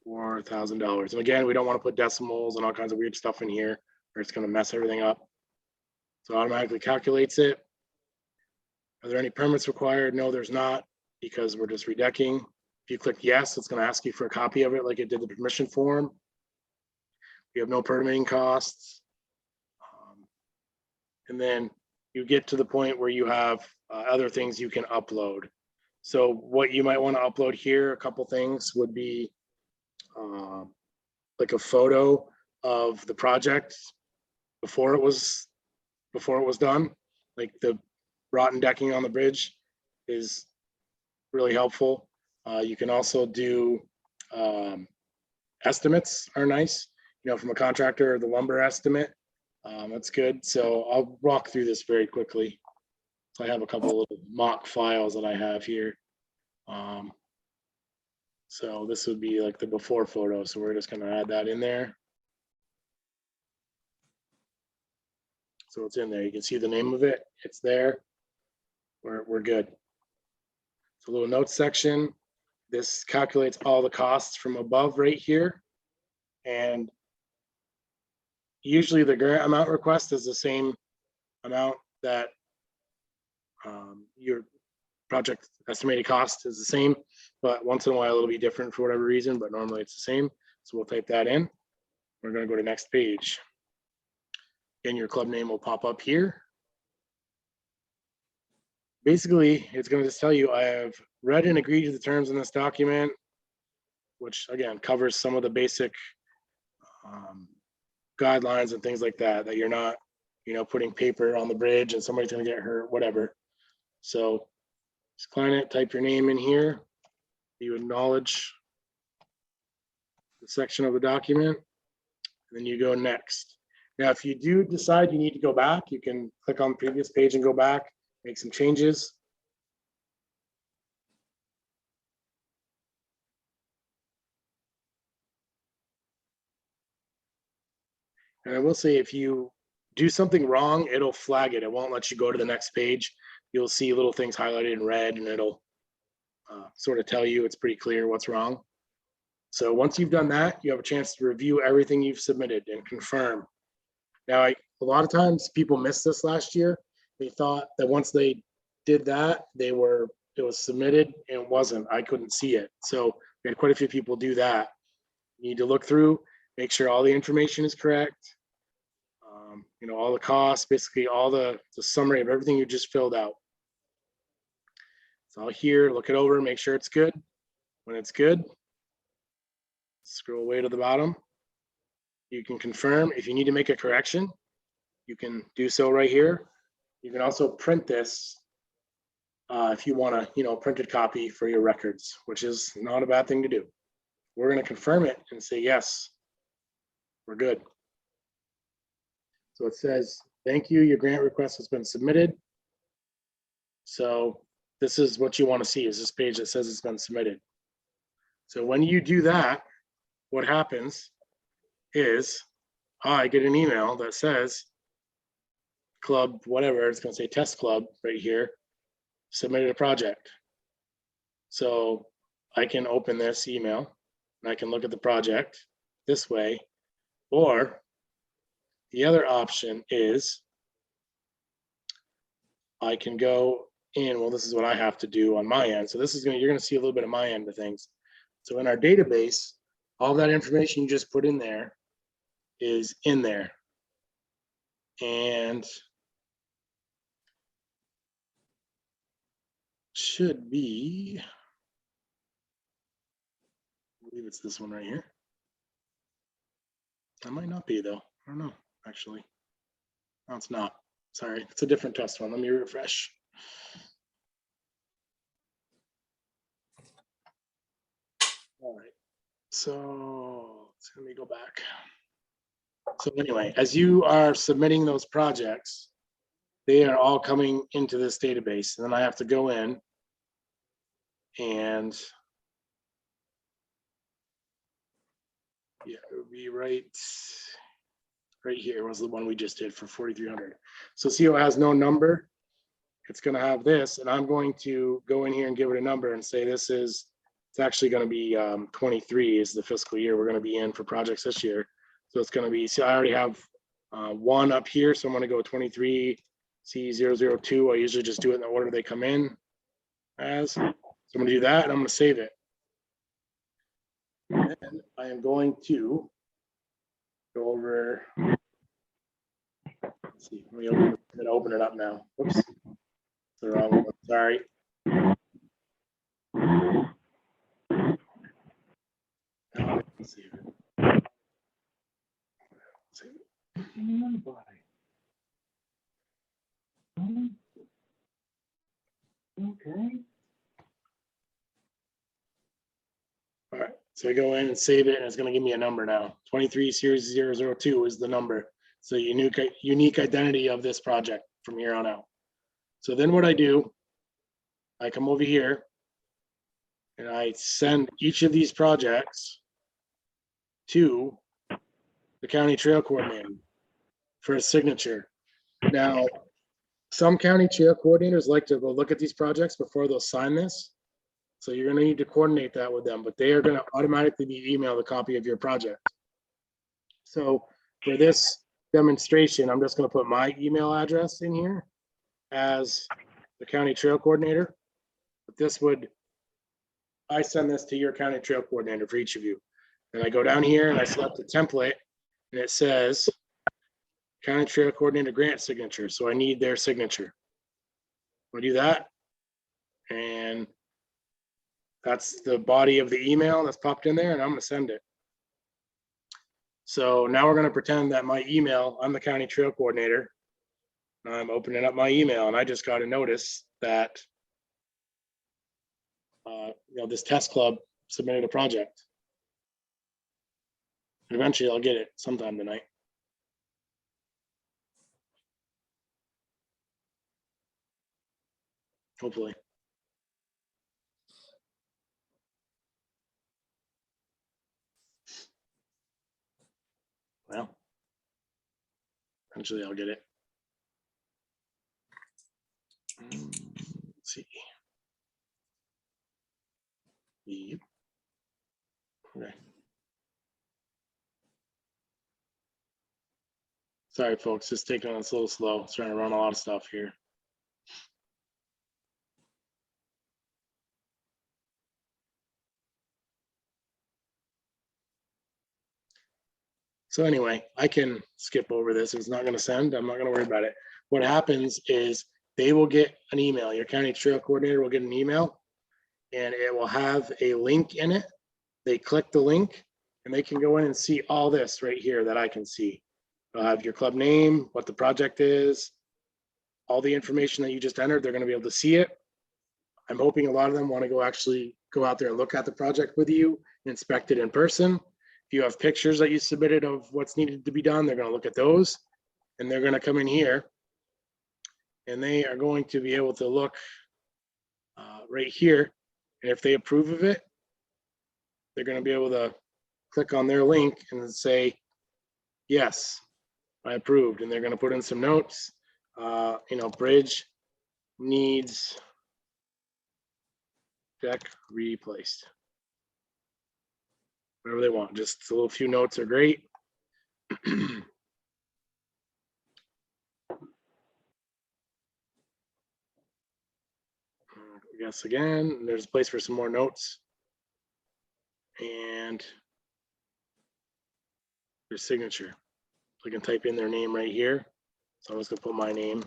$4,000. And again, we don't want to put decimals and all kinds of weird stuff in here, or it's going to mess everything up. So automatically calculates it. Are there any permits required? No, there's not, because we're just redecking. If you click yes, it's going to ask you for a copy of it like it did the permission form. We have no permitting costs. And then you get to the point where you have other things you can upload. So what you might want to upload here, a couple things would be like a photo of the project before it was done. Like the rotten decking on the bridge is really helpful. You can also do estimates are nice, you know, from a contractor, the lumber estimate. That's good. So I'll walk through this very quickly. So I have a couple of little mock files that I have here. So this would be like the before photo. So we're just gonna add that in there. So it's in there. You can see the name of it. It's there. We're good. It's a little notes section. This calculates all the costs from above right here. And usually the grant amount request is the same amount that your project estimated cost is the same, but once in a while it'll be different for whatever reason, but normally it's the same. So we'll type that in. We're gonna go to next page. And your club name will pop up here. Basically, it's gonna just tell you I have read and agreed to the terms in this document, which again covers some of the basic guidelines and things like that, that you're not, putting paper on the bridge and somebody's gonna get hurt, whatever. So just click it, type your name in here. You acknowledge the section of the document, and then you go next. Now, if you do decide you need to go back, you can click on the previous page and go back, make some changes. And I will say, if you do something wrong, it'll flag it. It won't let you go to the next page. You'll see little things highlighted in red, and it'll sort of tell you it's pretty clear what's wrong. So once you've done that, you have a chance to review everything you've submitted and confirm. Now, a lot of times people missed this last year. They thought that once they did that, it was submitted, and it wasn't. I couldn't see it. So we had quite a few people do that. You need to look through, make sure all the information is correct. All the costs, basically all the summary of everything you just filled out. It's all here. Look it over, make sure it's good. When it's good, scroll way to the bottom. You can confirm. If you need to make a correction, you can do so right here. You can also print this if you want a printed copy for your records, which is not a bad thing to do. We're going to confirm it and say yes, we're good. So it says, thank you, your grant request has been submitted. So this is what you want to see, is this page that says it's been submitted. So when you do that, what happens is I get an email that says club, whatever, it's going to say test club right here, submitted a project. So I can open this email and I can look at the project this way, or the other option is I can go in, well, this is what I have to do on my end. So this is you're gonna see a little bit of my end of things. So in our database, all that information you just put in there is in there. And should be, I believe it's this one right here. That might not be though. I don't know, actually. No, it's not. Sorry, it's a different test one. Let me refresh. All right, so let me go back. So anyway, as you are submitting those projects, they are all coming into this database, and then I have to go in and yeah, it would be right here was the one we just did for 4,300. So see how it has no number? It's going to have this, and I'm going to go in here and give it a number and say this is, it's actually going to be 23 is the fiscal year we're going to be in for projects this year. So it's going to be, see, I already have one up here, so I'm going to go 23 C002. I usually just do it in the order they come in as. So I'm going to do that, and I'm going to save it. And then I am going to go over. Let's see, let me open it up now. Whoops, it's the wrong one. Sorry. Save it. Save it. Okay. All right, so I go in and save it, and it's going to give me a number now. 23 series 002 is the number. So unique identity of this project from here on out. So then what I do, I come over here And I send each of these projects to the county trail coordinator for a signature. Now, some county trail coordinators like to go look at these projects before they'll sign this. So you're gonna need to coordinate that with them, but they are gonna automatically be emailed a copy of your project. So for this demonstration, I'm just gonna put my email address in here as the county trail coordinator. But this would, I send this to your county trail coordinator for each of you. And I go down here and I select the template and it says county trail coordinator grant signature. So I need their signature. I'll do that. And that's the body of the email that's popped in there, and I'm gonna send it. So now we're gonna pretend that my email, I'm the county trail coordinator. I'm opening up my email and I just got a notice that this test club submitted a project. And eventually I'll get it sometime tonight. Hopefully. Well, eventually I'll get it. Let's see. Yep. Okay. Sorry, folks, just taking it a little slow. Trying to run a lot of stuff here. So anyway, I can skip over this. It's not going to send. I'm not going to worry about it. What happens is they will get an email. Your county trail coordinator will get an email and it will have a link in it. They click the link and they can go in and see all this right here that I can see. They'll have your club name, what the project is, all the information that you just entered. They're going to be able to see it. I'm hoping a lot of them want to actually go out there and look at the project with you, inspect it in person. If you have pictures that you submitted of what's needed to be done, they're going to look at those and they're going to come in here and they are going to be able to look right here. And if they approve of it, they're going to be able to click on their link and say, yes, I approved. And they're going to put in some notes, bridge needs deck replaced. Whatever they want, just a little few notes are great. Yes, again, there's a place for some more notes. And their signature. I can type in their name right here. So I'm just gonna put my name.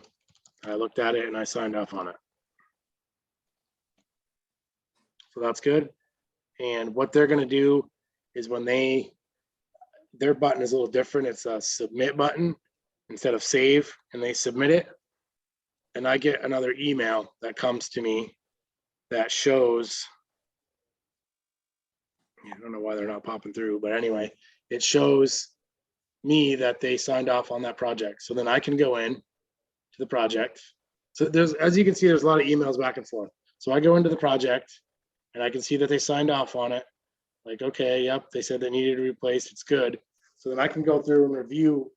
I looked at it and I signed off on it. So that's good. And what they're gonna do is when their button is a little different. It's a submit button instead of save, and they submit it. And I get another email that comes to me that shows, I don't know why they're not popping through, but anyway, it shows me that they signed off on that project. So then I can go in to the project. So there's, as you can see, there's a lot of emails back and forth. So I go into the project and I can see that they signed off on it. Like, okay, yep, they said they needed to replace, it's good. So then I can go through and review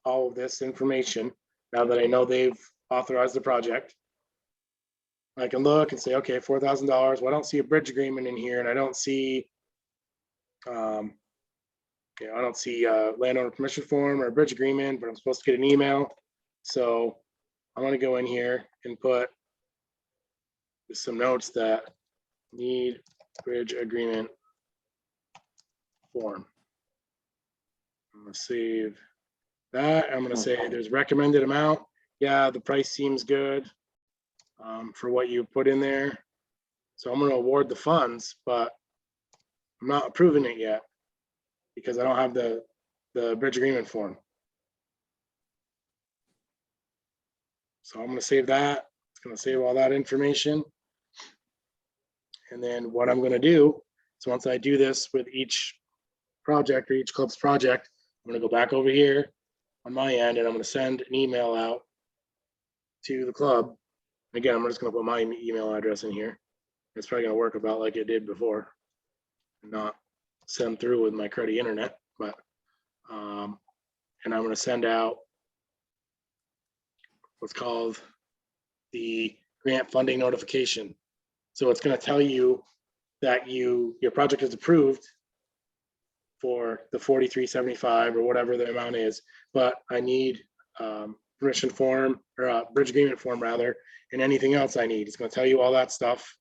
all of this information now that I know they've authorized the project. I can look and say, okay, $4,000. Well, I don't see a bridge agreement in here, and I don't see, I don't see a landowner permission form or a bridge agreement, but I'm supposed to get an email. So I'm going to go in here and put some notes that need bridge agreement form. I'm going to save that. I'm going to say there's recommended amount. Yeah, the price seems good for what you put in there. So I'm going to award the funds, but I'm not approving it yet because I don't have the bridge agreement form. So I'm going to save that. It's going to save all that information. And then what I'm going to do is once I do this with each project or each club's project, I'm going to go back over here on my end and I'm going to send an email out to the club. Again, I'm just going to put my email address in here. It's probably gonna work about like it did before. Not send through with my cruddy internet, but, and I'm gonna send out what's called the grant funding notification. So it's gonna tell you that your project is approved for the 4375 or whatever the amount is, but I need permission form or a bridge agreement form rather, and anything else I need. It's gonna tell you all that stuff.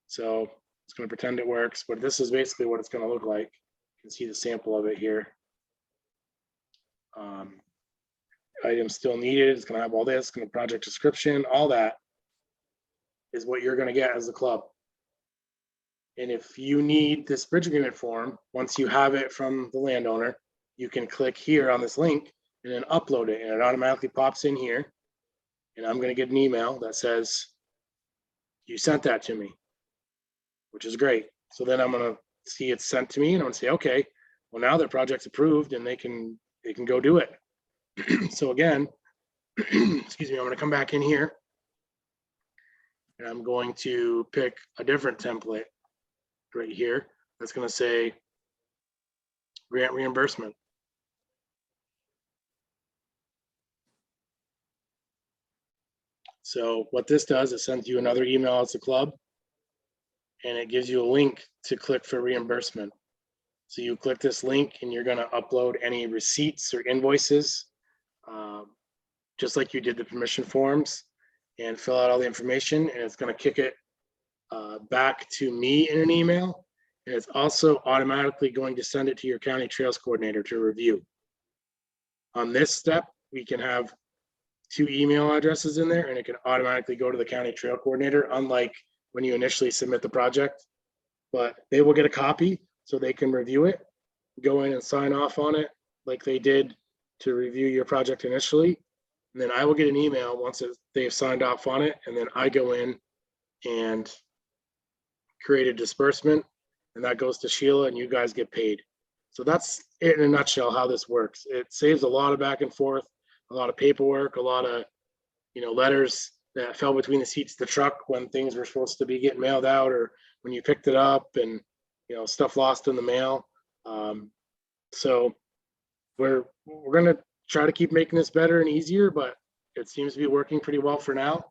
So it's gonna pretend it works, but this is basically what it's gonna look like. You can see the sample of it here. Items still needed. It's gonna have all this, gonna project description, all that is what you're gonna get as a club. And if you need this bridge agreement form, once you have it from the landowner, you can click here on this link and then upload it, and it automatically pops in here. And I'm gonna get an email that says, you sent that to me, which is great. So then I'm gonna see it's sent to me and I'm gonna say, okay, well now their project's approved and they can go do it. So again, excuse me, I'm gonna come back in here and I'm going to pick a different template right here. That's gonna say grant reimbursement. So what this does, it sends you another email as a club and it gives you a link to click for reimbursement. So you click this link and you're gonna upload any receipts or invoices, just like you did the permission forms, and fill out all the information, and it's gonna kick it back to me in an email. And it's also automatically going to send it to your county trails coordinator to review. On this step, we can have 2 email addresses in there and it can automatically go to the county trail coordinator, unlike when you initially submit the project. But they will get a copy so they can review it, go in and sign off on it like they did to review your project initially. And then I will get an email once they've signed off on it, and then I go in and create a disbursement, and that goes to Sheila and you guys get paid. So that's it in a nutshell how this works. It saves a lot of back and forth, a lot of paperwork, a lot of, letters that fell between the seats of the truck when things were supposed to be getting mailed out, or when you picked it up, and stuff lost in the mail. So we're gonna try to keep making this better and easier, but it seems to be working pretty well for now.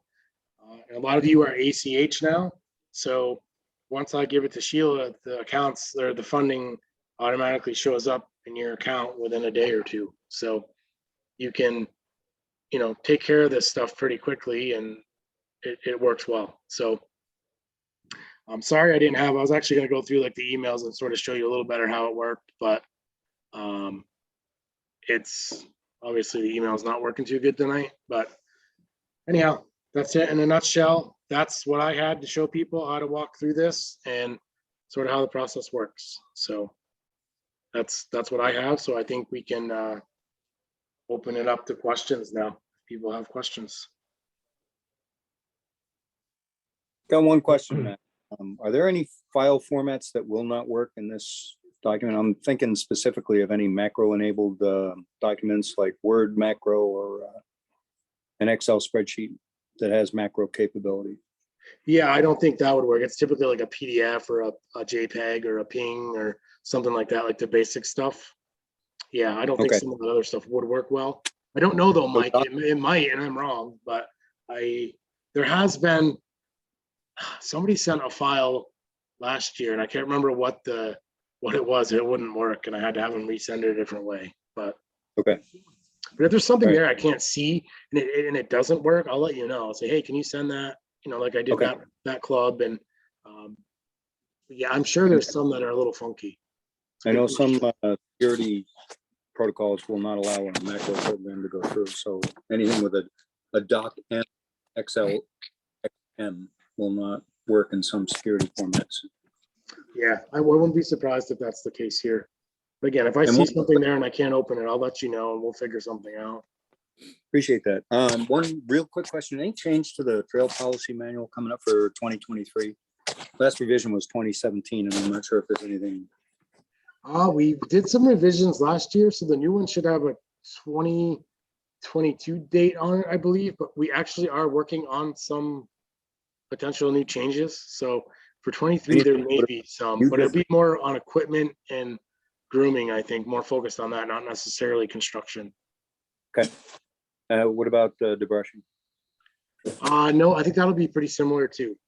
And a lot of you are ACH now, so once I give it to Sheila, the accounts or the funding automatically shows up in your account within a day or two. So you can, take care of this stuff pretty quickly, and it works well. So I'm sorry I was actually going to go through like the emails and sort of show you a little better how it worked, but it's obviously the email is not working too good tonight. But anyhow, that's it in a nutshell. That's what I had to show people, how to walk through this and sort of how the process works. So that's what I have. So I think we can open it up to questions now. If people have questions. Got one question, Matt. Are there any file formats that will not work in this document? I'm thinking specifically of any macro-enabled documents like Word macro or an Excel spreadsheet that has macro capability. Yeah, I don't think that would work. It's typically like a PDF or a JPEG or a PNG or something like that, like the basic stuff. Yeah, I don't think some of the other stuff would work well. I don't know though, Mike. It might, and I'm wrong, but there has been, somebody sent a file last year and I can't remember what it was. It wouldn't work and I had to have them resend it a different way. But but if there's something there I can't see and it doesn't work, I'll let you know. I'll say, hey, can you send that? Like I did that club. And yeah, I'm sure there's some that are a little funky. I know some security protocols will not allow a macro program to go through. So anything with a doc and XLM will not work in some security formats. Yeah, I wouldn't be surprised if that's the case here. But again, if I see something there and I can't open it, I'll let you know and we'll figure something out. Appreciate that. One real quick question. Any change to the trail policy manual coming up for 2023? Last revision was 2017, and I'm not sure if there's anything. We did some revisions last year, so the new one should have a 2022 date on it, I believe, but we actually are working on some potential new changes. So For 23, there may be some, You but it'll just- be more on equipment and grooming, I think, more focused on that, not necessarily construction. Okay. What about debrushing? No, I think that'll be pretty similar too.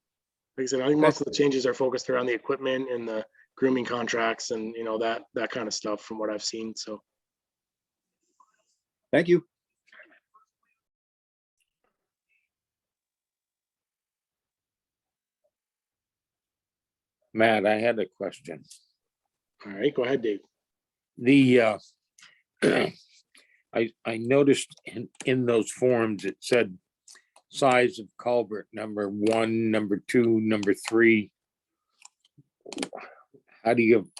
Like I said, I think most of the changes are focused around the equipment and the grooming contracts and, you know, that kind of stuff from what I've seen, so. Thank you. Matt, I had a question. All right, go ahead, Dave. The, I noticed in those forms, it said size of culvert, number 1, number 2, number 3. How do you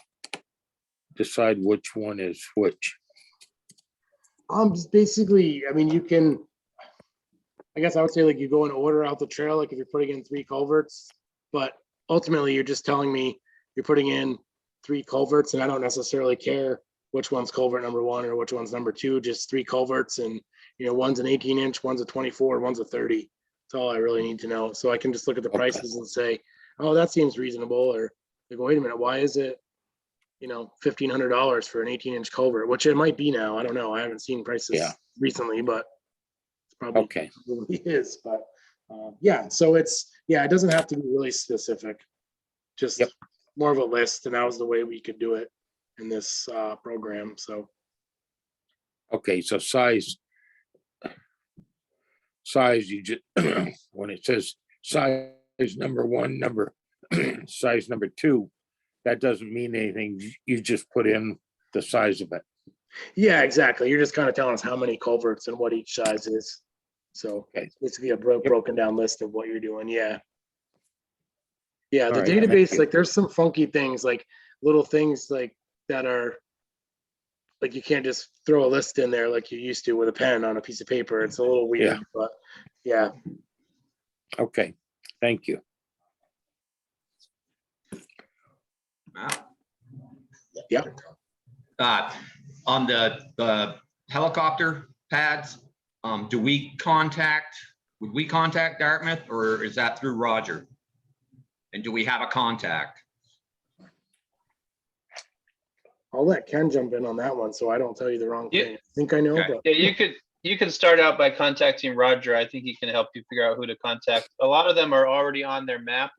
decide which one is which? Just basically, I mean, you can, I guess I would say like you go and order out the trail, like if you're putting in 3 culverts, but ultimately you're just telling me you're putting in 3 culverts and I don't necessarily care which one's culvert number 1 or which one's number 2, just 3 culverts and, you know, one's an 18-inch, one's a 24, one's a 30. That's all I really need to know. So I can just look at the Okay. prices and say, oh, that seems reasonable, or like, wait a minute, why is it, you know, $1,500 for an 18-inch culvert, which it might be now. I don't know. I haven't seen prices Yeah. recently, but it's probably Okay, probably is. But yeah, so it's, yeah, it doesn't have to be really specific. Just Yep. more of a list, and that was the way we could do it in this program. So okay, so size, you just, when it says size number 1, size number 2, that doesn't mean anything. You just put in the size of it. yeah, exactly. You're just kind of telling us how many culverts and what each size is. So Okay. basically a broken down list of what you're doing. Yeah. Yeah, All the right, thank database, you. like there's some funky things, like little things like that are like you can't just throw a list in there like you used to with a pen on a piece of paper. It's a little weird, but yeah. Okay, thank you. Yeah. On the helicopter pads, would we contact Dartmouth, or is that through Roger? And do we have a contact? I'll let Ken jump in on that one so I don't tell you the wrong Yeah. thing. I think I know, Okay. but Yeah, you can start out by contacting Roger. I think he can help you figure out who to contact. A lot of them are already on their map.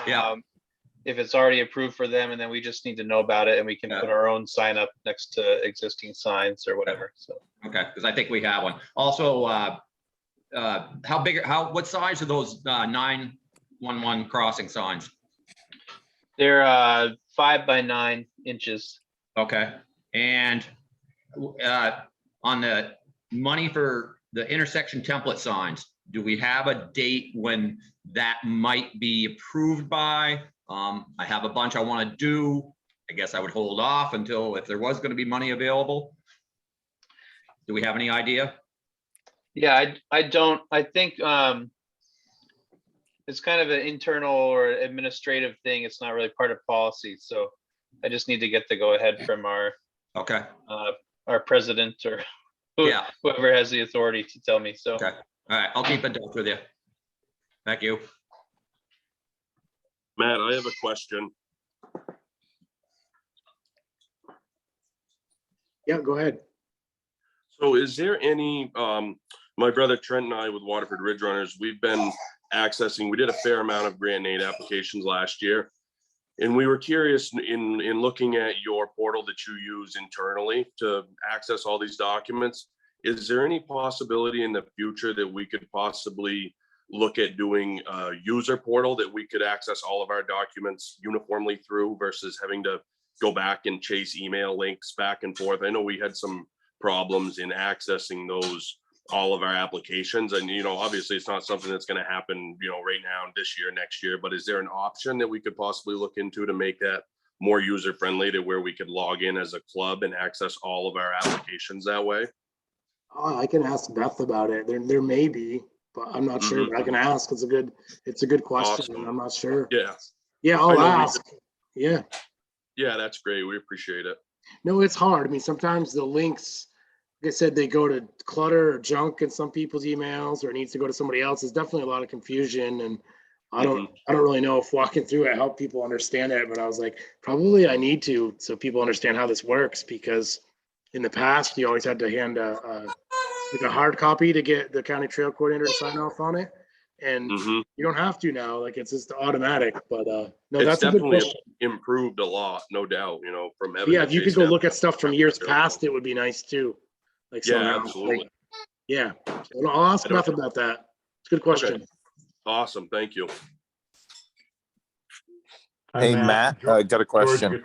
Yeah. If it's already approved for them, and then we just need to know about it, and we can put our own sign up next to existing signs or whatever. So. Okay, because I think we have one. Also, what size are those 911 crossing signs? They're 5 by 9 inches. Okay, and on the money for the intersection template signs, do we have a date when that might be approved by? I have a bunch I want to do. I guess I would hold off until if there was going to be money available. Do we have any idea? Yeah, I don't. I think it's kind of an internal or administrative thing. It's not really part of policy. So I just need to get the go ahead from our president or whoever has the authority to tell me. So okay, all right, I'll keep in touch with you. Thank you. Matt, I have a question. yeah, go ahead. So is there any, my brother Trent and I with Waterford Ridge Runners, we've been accessing, we did a fair amount of grant and aid applications last year. And we were curious in looking at your portal that you use internally to access all these documents. Is there any possibility in the future that we could possibly look at doing a user portal that we could access all of our documents uniformly through versus having to go back and chase email links back and forth? I know we had some problems in accessing all of our applications, and obviously it's not something that's going to happen right now, this year, next year, but is there an option that we could possibly look into to make that more user friendly, to where we could log in as a club and access all of our applications that way? Oh, I can ask Beth about it. There may be, but I'm not sure. But I can ask. It's a good question. Awesome. And I'm not sure. Yeah, I'll ask. Yeah, that's great. We appreciate it. no, it's hard. I mean, sometimes the links, like I said, they go to clutter or junk in some people's emails, or it needs to go to somebody else. There's definitely a lot of confusion, and I don't really know if walking through it helped people understand it, but I was like, probably I need to, so people understand how this works, because in the past, you always had to hand like a hard copy to get the county trail coordinator to sign off on it. And you don't have to now, like it's just automatic, but no, It's that's a good definitely question. improved a lot, no doubt, from Evan. Yeah, to if you could Chase go now. look at stuff from years past, it would be nice too. Like Yeah, somehow, absolutely. like, yeah. So I'll ask Beth about that. It's a good question. Awesome, thank you. Hey, Matt, I got a question.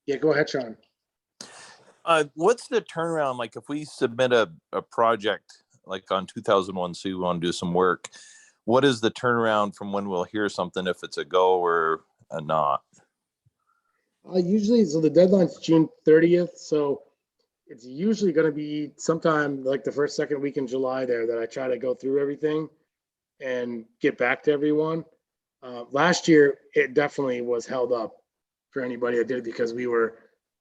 Yeah, go ahead, Sean. What's the turnaround like if we submit a project like on 2001, so we want to do some work? What is the turnaround from when we'll hear something, if it's a go or a not? Usually, so the deadline's June 30th, so it's usually going to be sometime like the first, second week in July there that I try to go through everything and get back to everyone. Last year, it definitely was held up for anybody that did it because we were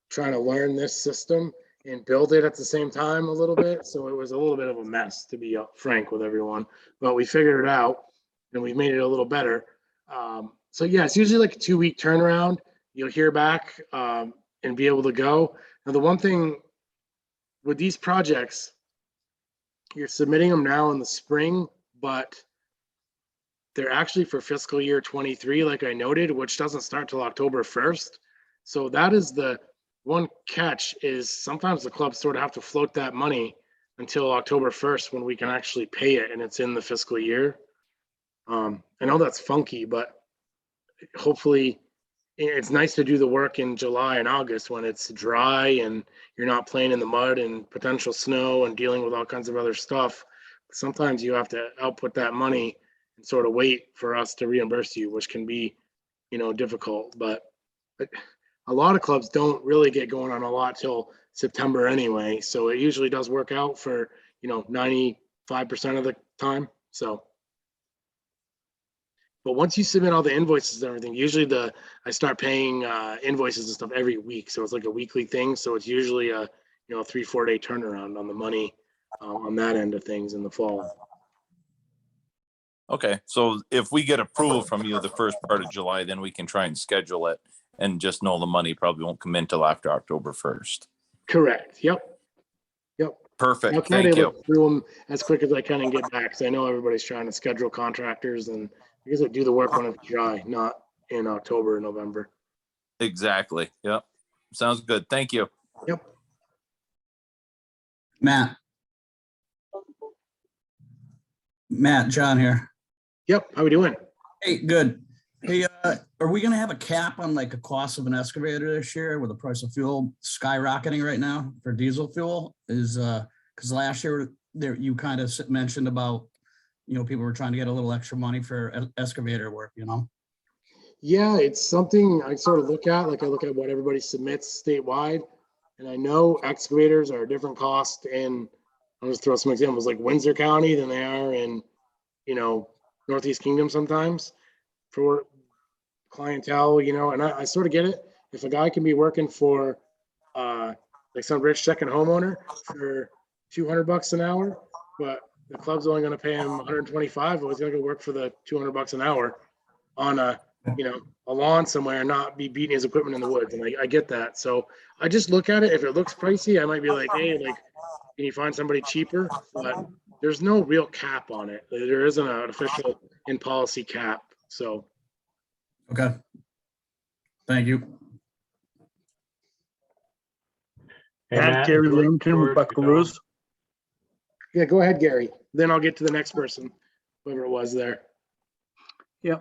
trying to learn this system and build it at the same time a little bit. So it was a little bit of a mess, to be frank with everyone, but we figured it out and we've made it a little better. So yeah, it's usually like a 2-week turnaround. You'll hear back and be able to go. Now, the one thing with these projects, you're submitting them now in the spring, but they're actually for fiscal year 23, like I noted, which doesn't start till October 1st. So that is the one catch, is sometimes the clubs sort of have to float that money until October 1st when we can actually pay it and it's in the fiscal year. I know that's funky, but hopefully it's nice to do the work in July and August when it's dry and you're not playing in the mud and potential snow and dealing with all kinds of other stuff. Sometimes you have to output that money and sort of wait for us to reimburse you, which can be, difficult. But a lot of clubs don't really get going on a lot till September anyway. So it usually does work out for, 95% of the time. So. But once you submit all the invoices and everything, usually I start paying invoices and stuff every week. So it's like a weekly thing. So it's usually a 3-4 day turnaround on the money on that end of things in the fall. Okay, so if we get approval from you the first part of July, then we can try and schedule it and just know the money probably won't come in till after October 1st. Correct. Yep. Perfect. I'll try Thank to you. look through them as quick as I can and get back, because I know everybody's trying to schedule contractors, and I guess I do the work when it's dry, not in October or November. Exactly. Yep. Sounds good. Thank you. Yep. Matt, John here. Yep. How we doing? Hey, good. Hey, are we gonna have a cap on like a cost of an excavator this year with the price of fuel skyrocketing right now for diesel fuel? Because last year there you kind of mentioned about, people were trying to get a little extra money for excavator work, Yeah, it's something I sort of look at. Like I look at what everybody submits statewide, and I know excavators are a different cost in, I'll just throw some examples, like Windsor County than they are in, Northeast Kingdom sometimes for clientele, and I sort of get it. If a guy can be working for like some rich second homeowner for $200 an hour, but the club's only going to pay him 125, well, he's going to go work for the $200 an hour on a lawn somewhere and not be beating his equipment in the woods. And I get that. So I just look at it. If it looks pricey, I might be like, hey, like, can you find somebody cheaper? But there's no real cap on it. There isn't an official in policy cap. So. Okay. Thank you. Hey, Matt, Gary Remington with Buckaroos. Yeah, go ahead, Gary. Then I'll get to the next person, whoever it was there. Yeah,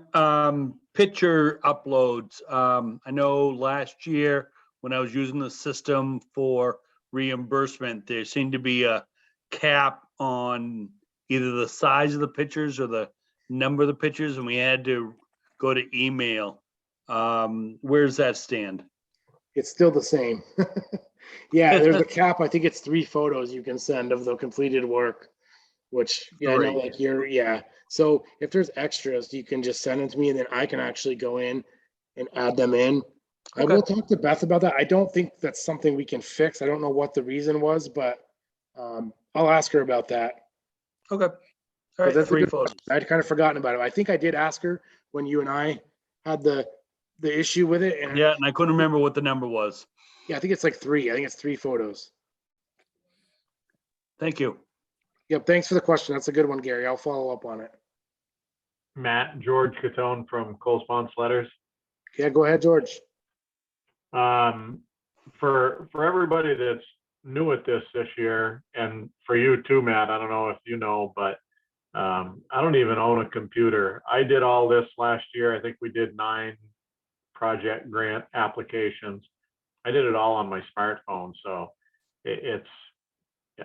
picture uploads. I know last year when I was using the system for reimbursement, there seemed to be a cap on either the size of the pictures or the number of the pictures, and we had to go to email. Where does that stand? It's still the same. Yeah, there's a cap. I think it's 3 photos you can send of the completed work, which, yeah, I know, like yeah. So if there's extras, you can just send them to me and then I can actually go in and add them in. Okay. I will talk to Beth about that. I don't think that's something we can fix. I don't know what the reason was, but I'll ask her about that. Okay. All right, That's a 3 good photos. I'd kind of forgotten about it. I think I did ask her when you and I had the issue with it. And Yeah, and I couldn't remember what the number was. yeah, I think it's like 3. I think it's 3 photos. Thank you. Yep. Thanks for the question. That's a good one, Gary. I'll follow up on it. Matt, George Catone from Correspondence Letters. Yeah, go ahead, George. For everybody that's new at this year, and for you too, Matt, I don't know if you know, but I don't even own a computer. I did all this last year. I think we did 9 project grant applications. I did it all on my smartphone. So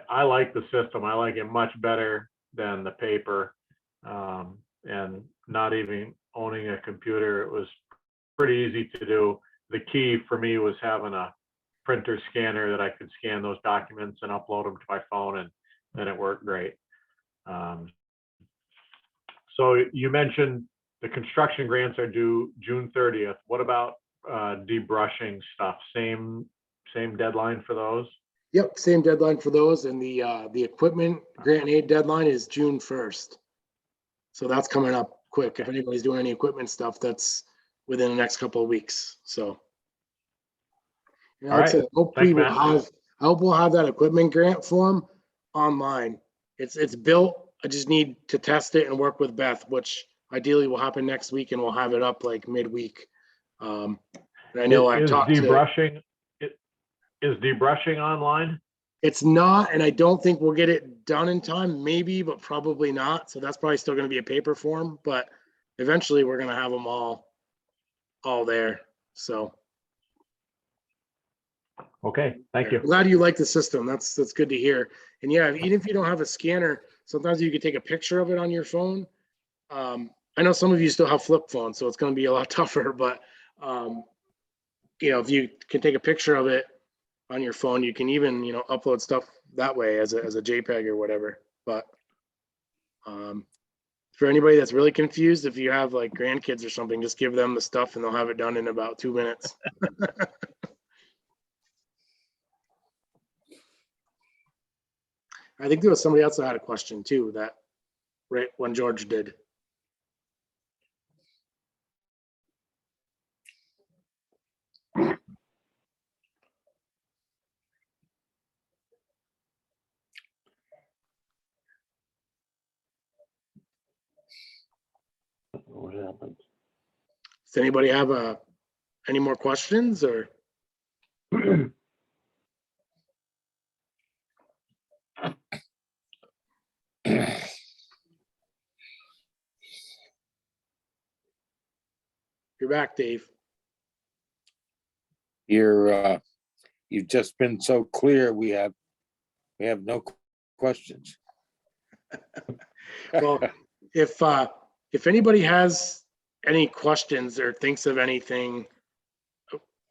I like the system. I like it much better than the paper. And not even owning a computer, it was pretty easy to do. The key for me was having a printer scanner that I could scan those documents and upload them to my phone, and then it worked great. So you mentioned the construction grants are due June 30th. What about debrushing stuff? Same deadline for those? Yep, same deadline for those, and the equipment grant and aid deadline is June 1st. So that's coming up quick. If anybody's doing any equipment stuff, that's within the next couple of weeks. So. You know, All like I right. said, hopefully Thanks, Matt. I hope we'll have that equipment grant form online. It's built. I just need to test it and work with Beth, which ideally will happen next week, and we'll have it up like midweek. And I know I talked to. Is debrushing online? It's not, and I don't think we'll get it done in time, maybe, but probably not. So that's probably still going to be a paper form, but eventually we're going to have them all there. So. Okay, thank you. I'm glad you like the system. That's good to hear. And yeah, even if you don't have a scanner, sometimes you can take a picture of it on your phone. I know some of you still have flip phones, so it's going to be a lot tougher, but if you can take a picture of it on your phone, you can even, upload stuff that way as a JPEG or whatever. But for anybody that's really confused, if you have like grandkids or something, just give them the stuff and they'll have it done in about 2 minutes. I think there was somebody else that had a question too, that right when George did. What happened? Does anybody have any more questions or? You're back, Dave. You've just been so clear. We have no questions. Well, if anybody has any questions or thinks of anything,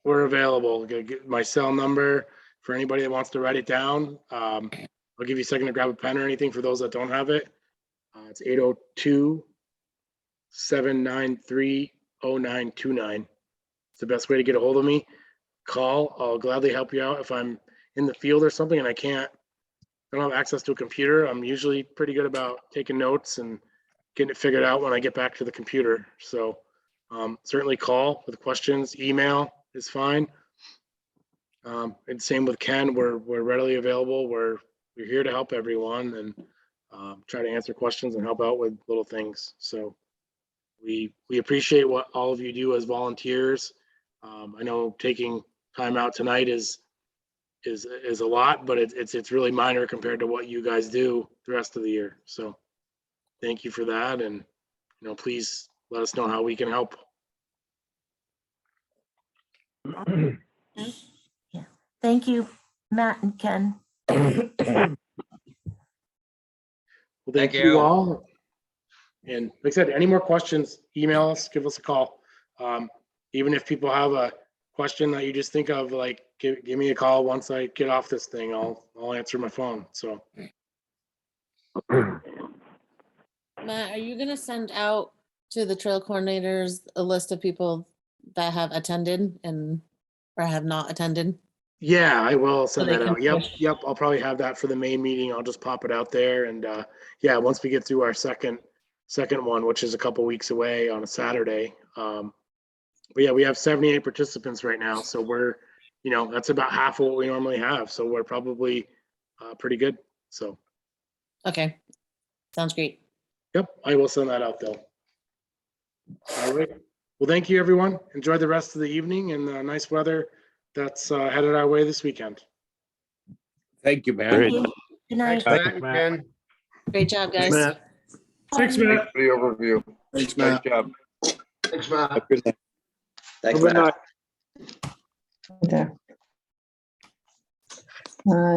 we're available. Get my cell number for anybody that wants to write it down. I'll give you a second to grab a pen or anything for those that don't have it. It's 802-793-0929. It's the best way to get a hold of me. Call. I'll gladly help you out if I'm in the field or something and I don't have access to a computer. I'm usually pretty good about taking notes and getting it figured out when I get back to the computer. So certainly call with questions. Email is fine. And same with Ken. We're readily available. We're here to help everyone and try to answer questions and help out with little things. So we appreciate what all of you do as volunteers. I know taking time out tonight is a lot, but it's really minor compared to what you guys do the rest of the year. So thank you for that. And, please let us know how we can help. Yeah. Thank you, Matt and Ken. Well, thank you all. And like I said, any more questions, email us, give us a call. Even if people have a question that you just think of, like, give me a call once I get off this thing. I'll answer my phone. So. Matt, are you gonna send out to the trail coordinators a list of people that have attended or have not attended? Yeah, I will send they that can out. Yep, push. yep. I'll probably have that for the main meeting. I'll just pop it out there and yeah, once we get through our second one, which is a couple weeks away on a Saturday. But yeah, we have 78 participants right now, so we're, that's about half of what we normally have. So we're probably pretty good. So Okay, sounds great. yep, I will send that out though. All right. Well, thank you, everyone. Enjoy the rest of the evening and the nice weather that's headed our way this weekend. Thank you, man. Thank you. Good night. Thanks, Matt. Great job, guys. Matt. Thanks, Thanks Matt. for the overview. Thanks, Nice Matt. job. Thanks, Matt. Have a good night. Good night. There.